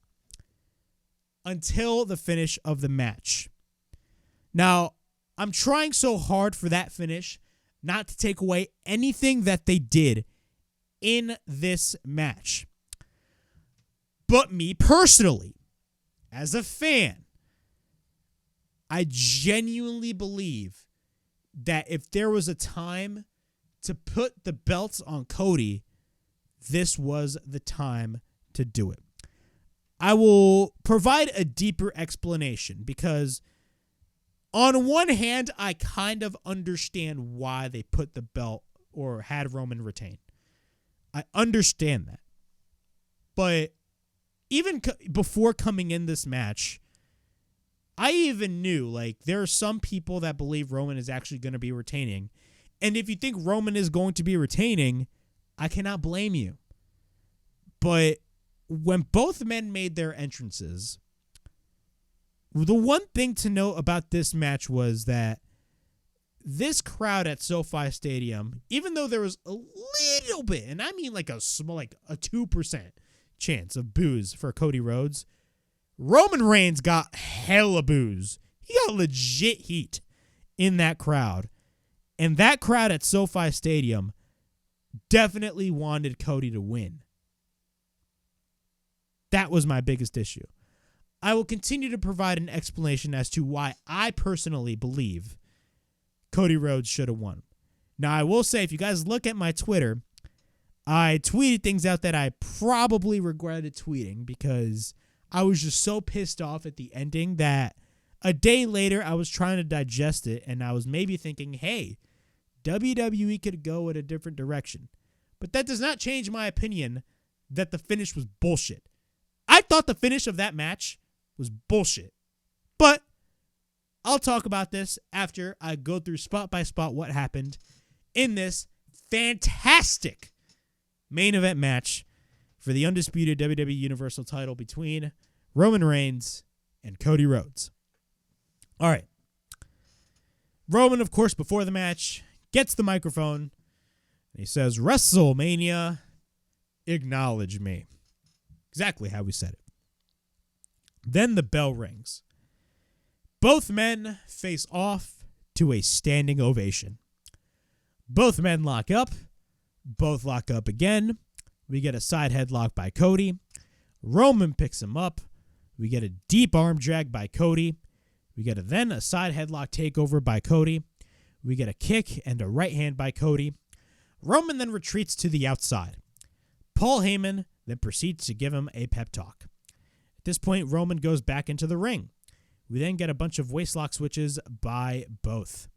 until the finish of the match. Now, I'm trying so hard for that finish not to take away anything that they did in this match. But me personally, as a fan, I genuinely believe that if there was a time to put the belts on Cody, this was the time to do it. I will provide a deeper explanation because on one hand, I kind of understand why they put the belt or had Roman retain. I understand that. But even before coming in this match, I even knew, like, there are some people that believe Roman is actually going to be retaining. And if you think Roman is going to be retaining, I cannot blame you. But when both men made their entrances, the one thing to note about this match was that this crowd at SoFi Stadium, even though there was a little bit, and I mean like a small, like a 2% chance of boos for Cody Rhodes, Roman Reigns got hella boos. He got legit heat in that crowd. And that crowd at SoFi Stadium definitely wanted Cody to win. That was my biggest issue. I will continue to provide an explanation as to why I personally believe Cody Rhodes should have won. Now, I will say, if you guys look at my Twitter, I tweeted things out that I probably regretted tweeting because I was just so pissed off at the ending that a day later I was trying to digest it and I was maybe thinking, hey, WWE could go in a different direction. But that does not change my opinion that the finish was bullshit. I thought the finish of that match was bullshit. But I'll talk about this after I go through spot by spot what happened in this fantastic main event match for the undisputed WWE Universal title between Roman Reigns and Cody Rhodes. All right. Roman, of course, before the match, gets the microphone, and he says, WrestleMania, acknowledge me. Exactly how we said it. Then the bell rings. Both men face off to a standing ovation. Both men lock up. Both lock up again. We get a side headlock by Cody. Roman picks him up. We get a deep arm drag by Cody. We get then a side headlock takeover by Cody. We get a kick and a right hand by Cody. Roman then retreats to the outside. Paul Heyman then proceeds to give him a pep talk. At this point, Roman goes back into the ring. We then get a bunch of waistlock switches by both.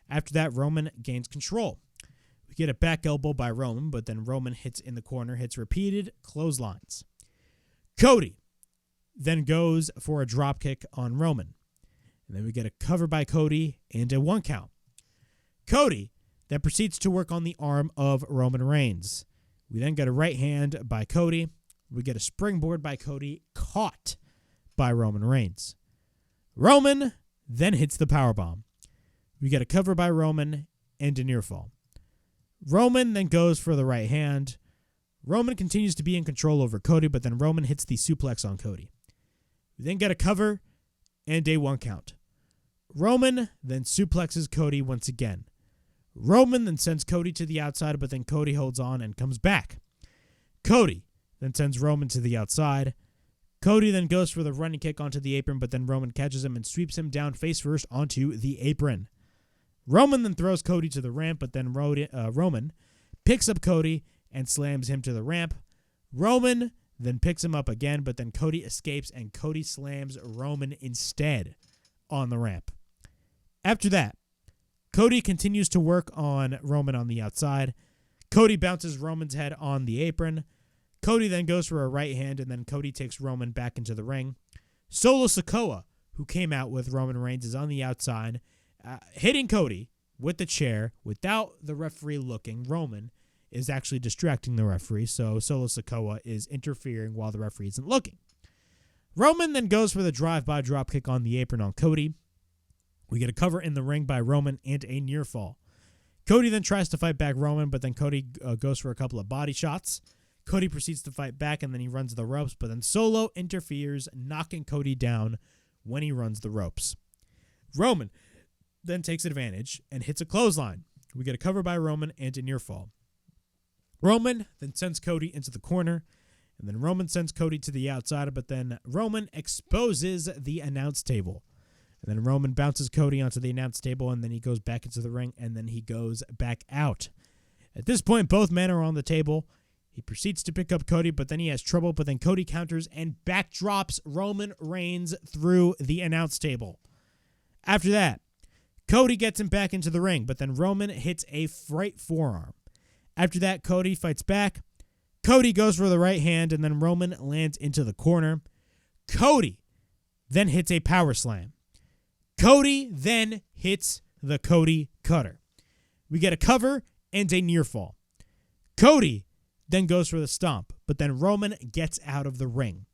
After that, Roman gains control. We get a back elbow by Roman, but then Roman hits in the corner, hits repeated clotheslines. Cody then goes for a dropkick on Roman. And then we get a cover by Cody and a 1 count. Cody then proceeds to work on the arm of Roman Reigns. We then get a right hand by Cody. We get a springboard by Cody, caught by Roman Reigns. Roman then hits the powerbomb. We get a cover by Roman and a near fall. Roman then goes for the right hand. Roman continues to be in control over Cody, but then Roman hits the suplex on Cody. We then get a cover and a 1 count. Roman then suplexes Cody once again. Roman then sends Cody to the outside, but then Cody holds on and comes back. Cody then sends Roman to the outside. Cody then goes for the running kick onto the apron, but then Roman catches him and sweeps him down face first onto the apron. Roman then throws Cody to the ramp, but then Roman picks up Cody and slams him to the ramp. Roman then picks him up again, but then Cody escapes and Cody slams Roman instead on the ramp. After that, Cody continues to work on Roman on the outside. Cody bounces Roman's head on the apron. Cody then goes for a right hand, and then Cody takes Roman back into the ring. Solo Sikoa, who came out with Roman Reigns, is on the outside, hitting Cody with the chair without the referee looking. Roman is actually distracting the referee, so Solo Sikoa is interfering while the referee isn't looking. Roman then goes for the drive-by dropkick on the apron on Cody. We get a cover in the ring by Roman and a near fall. Cody then tries to fight back Roman, but then Cody goes for a couple of body shots. Cody proceeds to fight back, and then he runs the ropes, but then Solo interferes, knocking Cody down when he runs the ropes. Roman then takes advantage and hits a clothesline. We get a cover by Roman and a near fall. Roman then sends Cody into the corner, and then Roman sends Cody to the outside, but then Roman exposes the announce table. And then Roman bounces Cody onto the announce table, and then he goes back into the ring, and then he goes back out. At this point, both men are on the table. He proceeds to pick up Cody, but then he has trouble, but then Cody counters and backdrops Roman Reigns through the announce table. After that, Cody gets him back into the ring, but then Roman hits a right forearm. After that, Cody fights back. Cody goes for the right hand, and then Roman lands into the corner. Cody then hits a power slam. Cody then hits the Cody Cutter. We get a cover and a near fall. Cody then goes for the stomp, but then Roman gets out of the ring.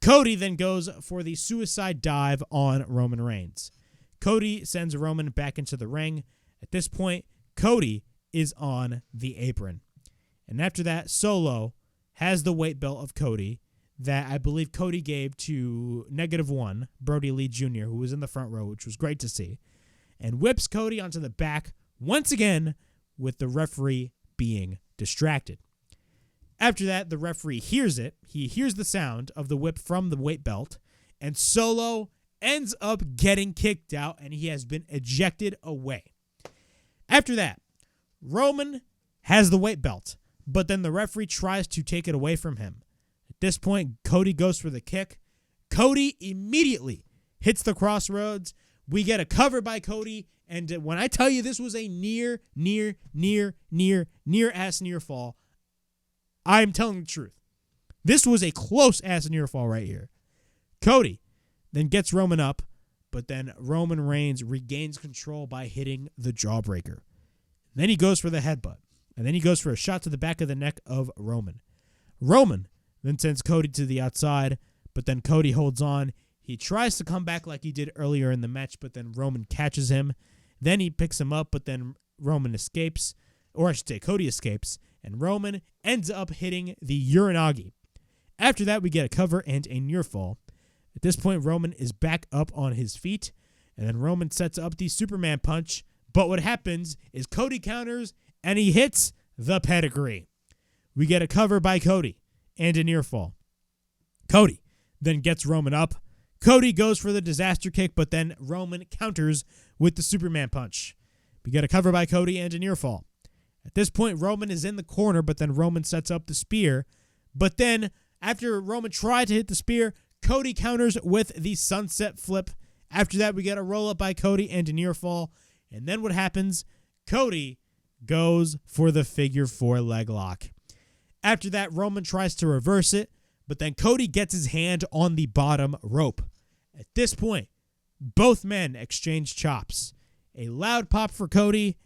Cody then goes for the suicide dive on Roman Reigns. Cody sends Roman back into the ring. At this point, Cody is on the apron. And after that, Solo has the weight belt of Cody that I believe Cody gave to -1, Brody Lee Jr., who was in the front row, which was great to see, and whips Cody onto the back once again with the referee being distracted. After that, the referee hears it. He hears the sound of the whip from the weight belt, and Solo ends up getting kicked out, and he has been ejected away. After that, Roman has the weight belt, but then the referee tries to take it away from him. At this point, Cody goes for the kick. Cody immediately hits the crossroads. We get a cover by Cody, and when I tell you this was a near fall, I'm telling the truth. This was a close ass near fall right here. Cody then gets Roman up, but then Roman Reigns regains control by hitting the jawbreaker. Then he goes for the headbutt, and then he goes for a shot to the back of the neck of Roman. Roman then sends Cody to the outside, but then Cody holds on. He tries to come back like he did earlier in the match, but then Roman catches him. Then he picks him up, but then Roman escapes, or I should say Cody escapes, and Roman ends up hitting the Uranagi. After that, we get a cover and a near fall. At this point, Roman is back up on his feet, and then Roman sets up the Superman punch, but what happens is Cody counters, and he hits the pedigree. We get a cover by Cody and a near fall. Cody then gets Roman up. Cody goes for the disaster kick, but then Roman counters with the Superman punch. We get a cover by Cody and a near fall. At this point, Roman is in the corner, but then Roman sets up the spear. But then, after Roman tried to hit the spear, Cody counters with the sunset flip. After that, we get a roll-up by Cody and a near fall. And then what happens? Cody goes for the figure 4 leg lock. After that, Roman tries to reverse it, but then Cody gets his hand on the bottom rope. At this point, both men exchange chops. A loud pop for Cody,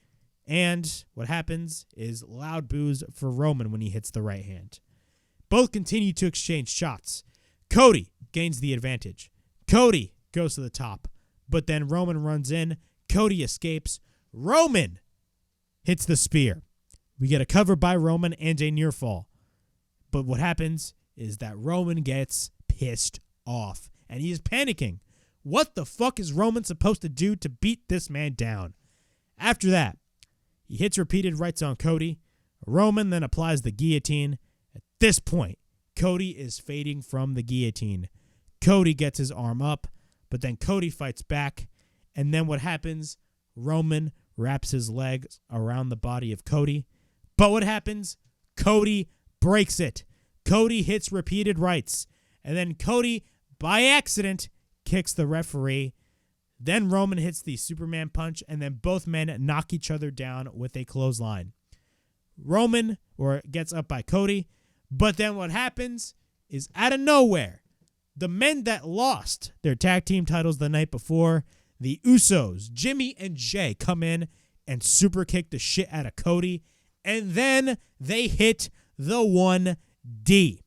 and what happens is loud boos for Roman when he hits the right hand. Both continue to exchange shots. Cody gains the advantage. Cody goes to the top, but then Roman runs in. Cody escapes. Roman hits the spear. We get a cover by Roman and a near fall. But what happens is that Roman gets pissed off, and he is panicking. What the fuck is Roman supposed to do to beat this man down? After that, he hits repeated rights on Cody. Roman then applies the guillotine. At this point, Cody is fading from the guillotine. Cody gets his arm up, but then Cody fights back. And then what happens? Roman wraps his legs around the body of Cody. But what happens? Cody breaks it. Cody hits repeated rights. And then Cody, by accident, kicks the referee. Then Roman hits the Superman punch, and then both men knock each other down with a clothesline. Roman gets up by Cody, but then what happens is out of nowhere, the men that lost their tag team titles the night before, the Usos, Jimmy and Jay, come in and super kick the shit out of Cody, and then they hit the 1D.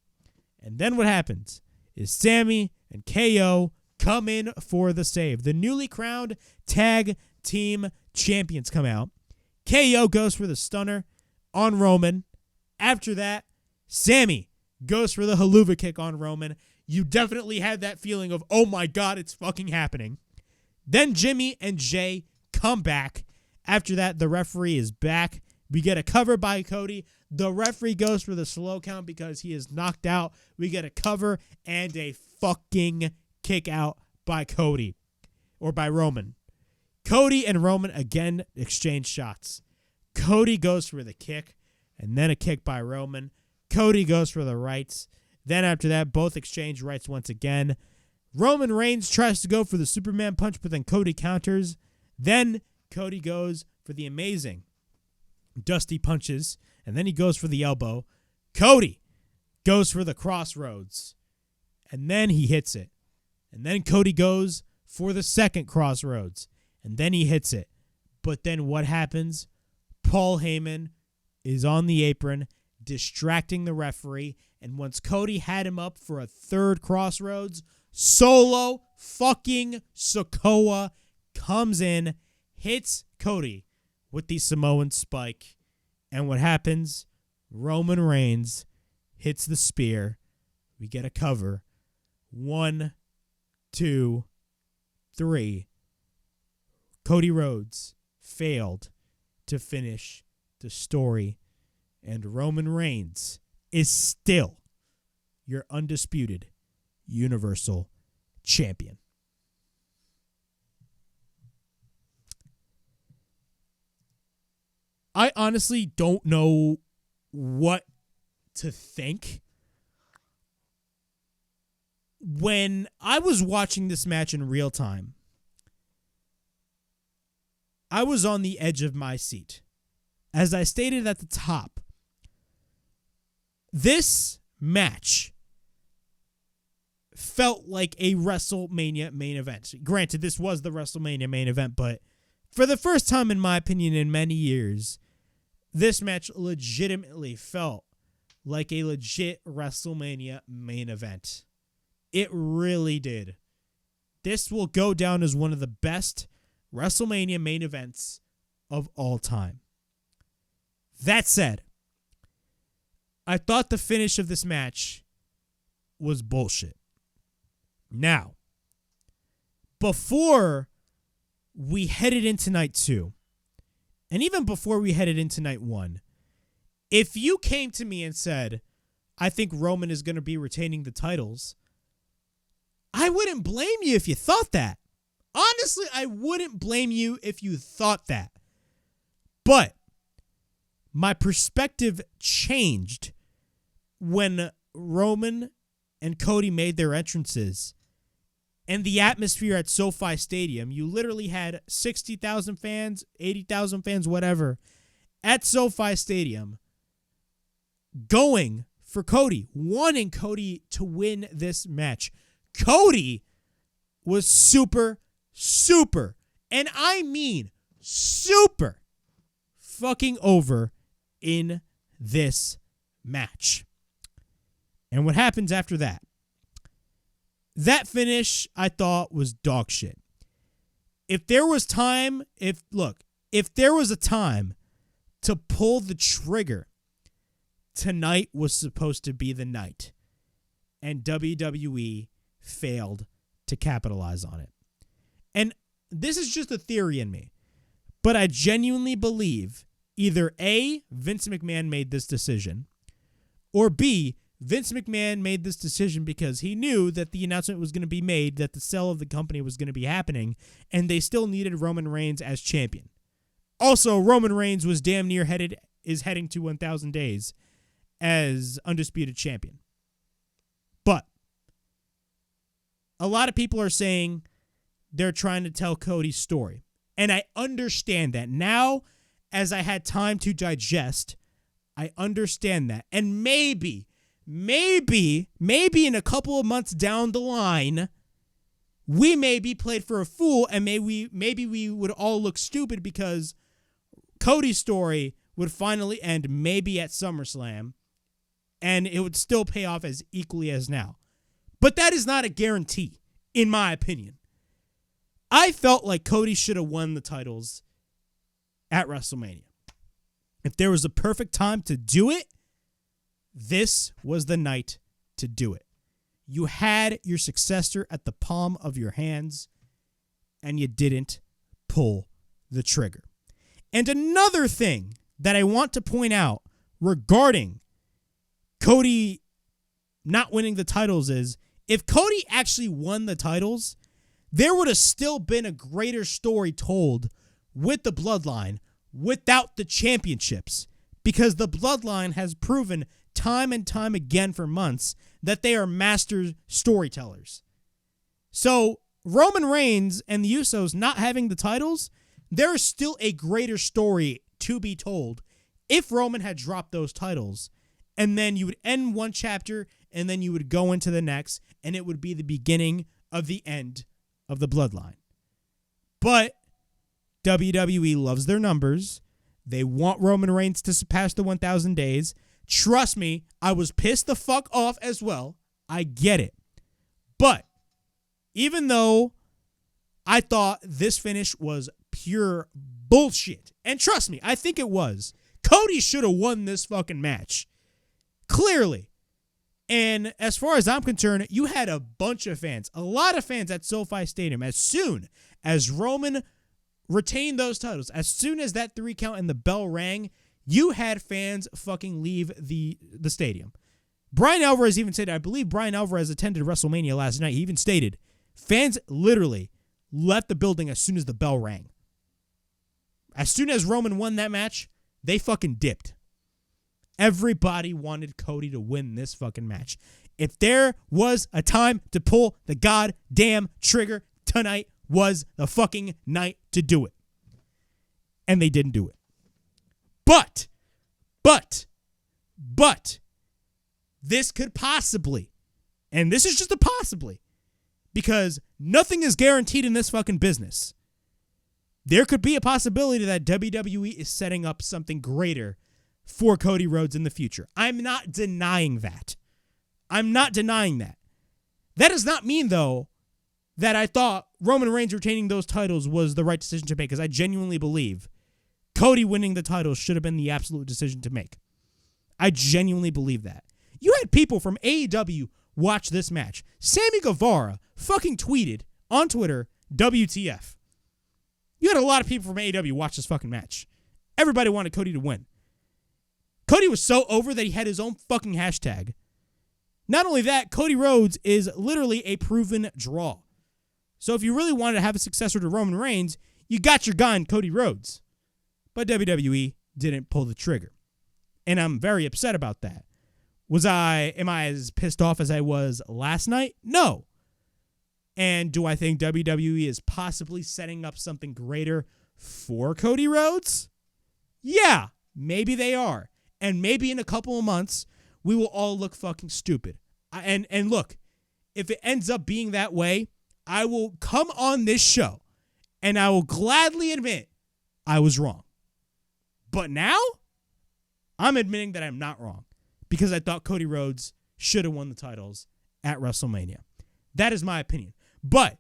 And then what happens is Sammy and KO come in for the save. The newly crowned tag team champions come out. KO goes for the stunner on Roman. After that, Sammy goes for the haluva kick on Roman. You definitely had that feeling of, oh my God, it's fucking happening. Then Jimmy and Jay come back. After that, the referee is back. We get a cover by Cody. The referee goes for the slow count because he is knocked out. We get a cover and a fucking kick out by Cody, or by Roman. Cody and Roman again exchange shots. Cody goes for the kick, and then a kick by Roman. Cody goes for the rights. Then after that, both exchange rights once again. Roman Reigns tries to go for the Superman punch, but then Cody counters. Then Cody goes for the amazing Dusty punches, and then he goes for the elbow. Cody goes for the crossroads, and then he hits it. And then Cody goes for the second crossroads, and then he hits it. But then what happens? Paul Heyman is on the apron, distracting the referee, and once Cody had him up for a third crossroads, Solo fucking Sikoa comes in, hits Cody with the Samoan spike, and what happens? Roman Reigns hits the spear. We get a cover. 1, 2, 3. Cody Rhodes failed to finish the story, and Roman Reigns is still your undisputed Universal champion. I honestly don't know what to think. When I was watching this match in real time, I was on the edge of my seat. As I stated at the top, this match felt like a WrestleMania main event. Granted, this was the WrestleMania main event, but for the first time, in my opinion, in many years, this match legitimately felt like a legit WrestleMania main event. It really did. This will go down as one of the best WrestleMania main events of all time. That said, I thought the finish of this match was bullshit. Now, before we headed into night 2, and even before we headed into night 1, if you came to me and said, I think Roman is going to be retaining the titles, I wouldn't blame you if you thought that. Honestly, I wouldn't blame you if you thought that. But my perspective changed when Roman and Cody made their entrances. And the atmosphere at SoFi Stadium, you literally had 60,000 fans, 80,000 fans, whatever, at SoFi Stadium going for Cody, wanting Cody to win this match. Cody was super, and I mean super fucking over in this match. And what happens after that? That finish, I thought, was dog shit. If there was a time to pull the trigger, tonight was supposed to be the night. And WWE failed to capitalize on it. And this is just a theory in me, but I genuinely believe either A, Vince McMahon made this decision, or B, Vince McMahon made this decision because he knew that the announcement was going to be made that the sale of the company was going to be happening, and they still needed Roman Reigns as champion. Also, Roman Reigns was damn near heading to 1,000 days as undisputed champion. But a lot of people are saying they're trying to tell Cody's story. And I understand that. Now, as I had time to digest, I understand that. And maybe in a couple of months down the line, we may be played for a fool, and maybe we would all look stupid because Cody's story would finally end maybe at SummerSlam, and it would still pay off as equally as now. But that is not a guarantee, in my opinion. I felt like Cody should have won the titles at WrestleMania. If there was a perfect time to do it, this was the night to do it. You had your successor at the palm of your hands, and you didn't pull the trigger. And another thing that I want to point out regarding Cody not winning the titles is, if Cody actually won the titles, there would have still been a greater story told with the Bloodline without the championships, because the Bloodline has proven time and time again for months that they are master storytellers. So Roman Reigns and the Usos not having the titles, there is still a greater story to be told if Roman had dropped those titles. And then you would end one chapter, and then you would go into the next, and it would be the beginning of the end of the Bloodline. But WWE loves their numbers. They want Roman Reigns to surpass the 1,000 days. Trust me, I was pissed the fuck off as well. I get it. But even though I thought this finish was pure bullshit, and trust me, I think it was, Cody should have won this fucking match. Clearly. And as far as I'm concerned, you had a bunch of fans, a lot of fans at SoFi Stadium. As soon as Roman retained those titles, as soon as that 3 count and the bell rang, you had fans fucking leave the stadium. Brian Alvarez even said, I believe Brian Alvarez attended WrestleMania last night. He even stated, Fans literally left the building as soon as the bell rang. As soon as Roman won that match, they fucking dipped. Everybody wanted Cody to win this fucking match. If there was a time to pull the goddamn trigger, tonight was the fucking night to do it. And they didn't do it. But, this could possibly, and this is just a possibly, because nothing is guaranteed in this fucking business. There could be a possibility that WWE is setting up something greater for Cody Rhodes in the future. I'm not denying that. That does not mean, though, that I thought Roman Reigns retaining those titles was the right decision to make, because I genuinely believe Cody winning the titles should have been the absolute decision to make. I genuinely believe that. You had people from AEW watch this match. Sammy Guevara fucking tweeted on Twitter, WTF. You had a lot of people from AEW watch this fucking match. Everybody wanted Cody to win. Cody was so over that he had his own fucking hashtag. Not only that, Cody Rhodes is literally a proven draw. So if you really wanted to have a successor to Roman Reigns, you got your guy in Cody Rhodes. But WWE didn't pull the trigger. And I'm very upset about that. Am I as pissed off as I was last night? No. And do I think WWE is possibly setting up something greater for Cody Rhodes? Yeah, maybe they are. And maybe in a couple of months, we will all look fucking stupid. And look, if it ends up being that way, I will come on this show and I will gladly admit I was wrong. But now, I'm admitting that I'm not wrong because I thought Cody Rhodes should have won the titles at WrestleMania. That is my opinion. But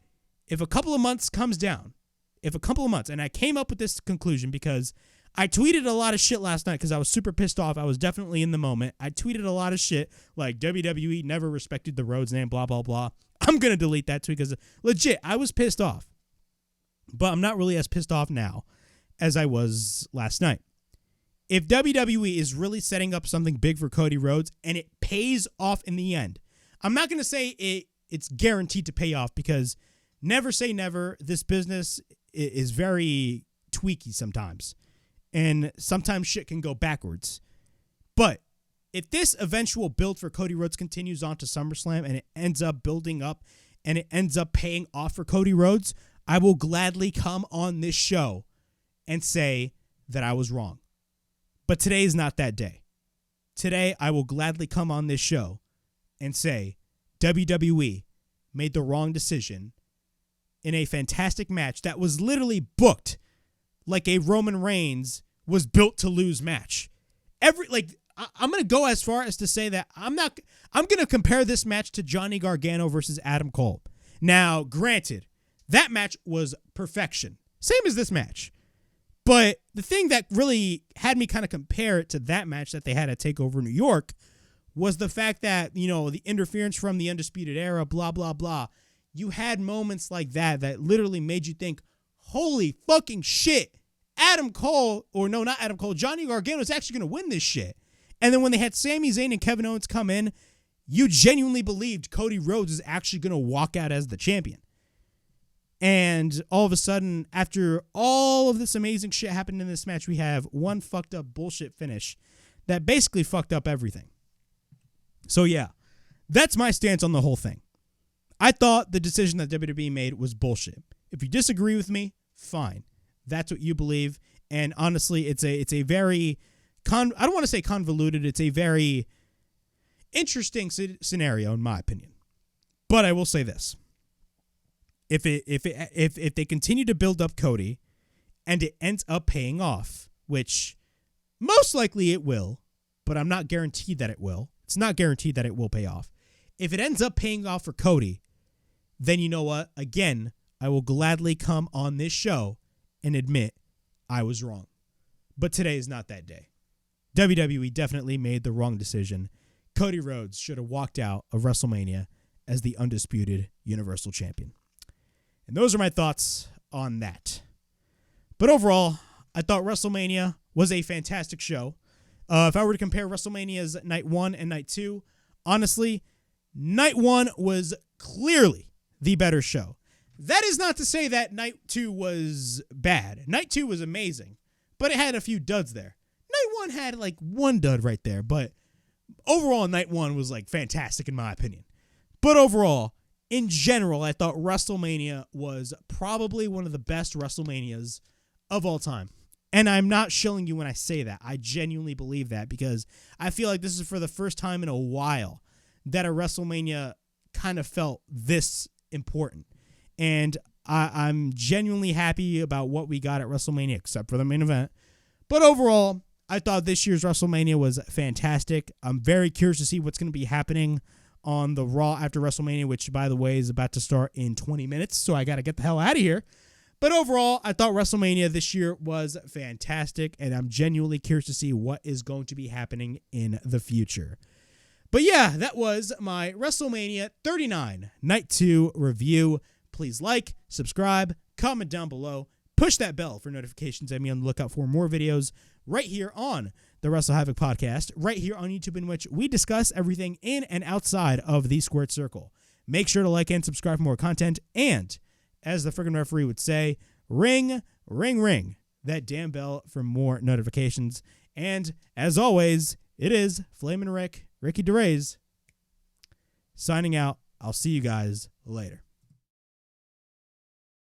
if a couple of months comes down, and I came up with this conclusion because I tweeted a lot of shit last night because I was super pissed off. I was definitely in the moment. I tweeted a lot of shit like WWE never respected the Rhodes name, blah, blah, blah. I'm going to delete that tweet because legit, I was pissed off. But I'm not really as pissed off now as I was last night. If WWE is really setting up something big for Cody Rhodes and it pays off in the end, I'm not going to say it's guaranteed to pay off because never say never. This business is very tweaky sometimes. And sometimes shit can go backwards. But if this eventual build for Cody Rhodes continues on to SummerSlam and it ends up building up and it ends up paying off for Cody Rhodes, I will gladly come on this show and say that I was wrong. But today is not that day. Today, I will gladly come on this show and say WWE made the wrong decision in a fantastic match that was literally booked like a Roman Reigns was built to lose match. I'm going to go as far as to say that I'm going to compare this match to Johnny Gargano versus Adam Cole. Now, granted, that match was perfection. Same as this match. But the thing that really had me kind of compare it to that match that they had at TakeOver New York was the fact that, the interference from the Undisputed Era, blah, blah, blah. You had moments like that literally made you think, holy fucking shit, Johnny Gargano is actually going to win this shit. And then when they had Sami Zayn and Kevin Owens come in, you genuinely believed Cody Rhodes is actually going to walk out as the champion. And all of a sudden, after all of this amazing shit happened in this match, we have one fucked up bullshit finish that basically fucked up everything. So yeah, that's my stance on the whole thing. I thought the decision that WWE made was bullshit. If you disagree with me, fine. That's what you believe. And honestly, it's a very, I don't want to say convoluted, it's a very interesting scenario in my opinion. But I will say this. If they continue to build up Cody and it ends up paying off, which most likely it will, but I'm not guaranteed that it will. It's not guaranteed that it will pay off. If it ends up paying off for Cody, then you know what? Again, I will gladly come on this show and admit I was wrong. But today is not that day. WWE definitely made the wrong decision. Cody Rhodes should have walked out of WrestleMania as the undisputed Universal Champion. And those are my thoughts on that. But overall, I thought WrestleMania was a fantastic show. If I were to compare WrestleMania's Night 1 and Night 2, honestly, Night 1 was clearly the better show. That is not to say that Night 2 was bad. Night 2 was amazing, but it had a few duds there. Night 1 had like one dud right there, but overall, Night 1 was like fantastic in my opinion. But overall, in general, I thought WrestleMania was probably one of the best WrestleManias of all time. And I'm not shilling you when I say that. I genuinely believe that because I feel like this is for the first time in a while that a WrestleMania kind of felt this important. And I'm genuinely happy about what we got at WrestleMania, except for the main event. But overall, I thought this year's WrestleMania was fantastic. I'm very curious to see what's going to be happening on the Raw after WrestleMania, which, by the way, is about to start in 20 minutes, so I got to get the hell out of here. But overall, I thought WrestleMania this year was fantastic, and I'm genuinely curious to see what is going to be happening in the future. But yeah, that was my WrestleMania 39 Night 2 review. Please like, subscribe, comment down below, push that bell for notifications, and be on the lookout for more videos right here on the WrestleHavoc Podcast, right here on YouTube, in which we discuss everything in and outside of the Squared Circle. Make sure to like and subscribe for more content, and as the friggin' referee would say, ring, ring, ring that damn bell for more notifications. And as always, it is Flamin' Ricky DeRays, signing out. I'll see you guys later.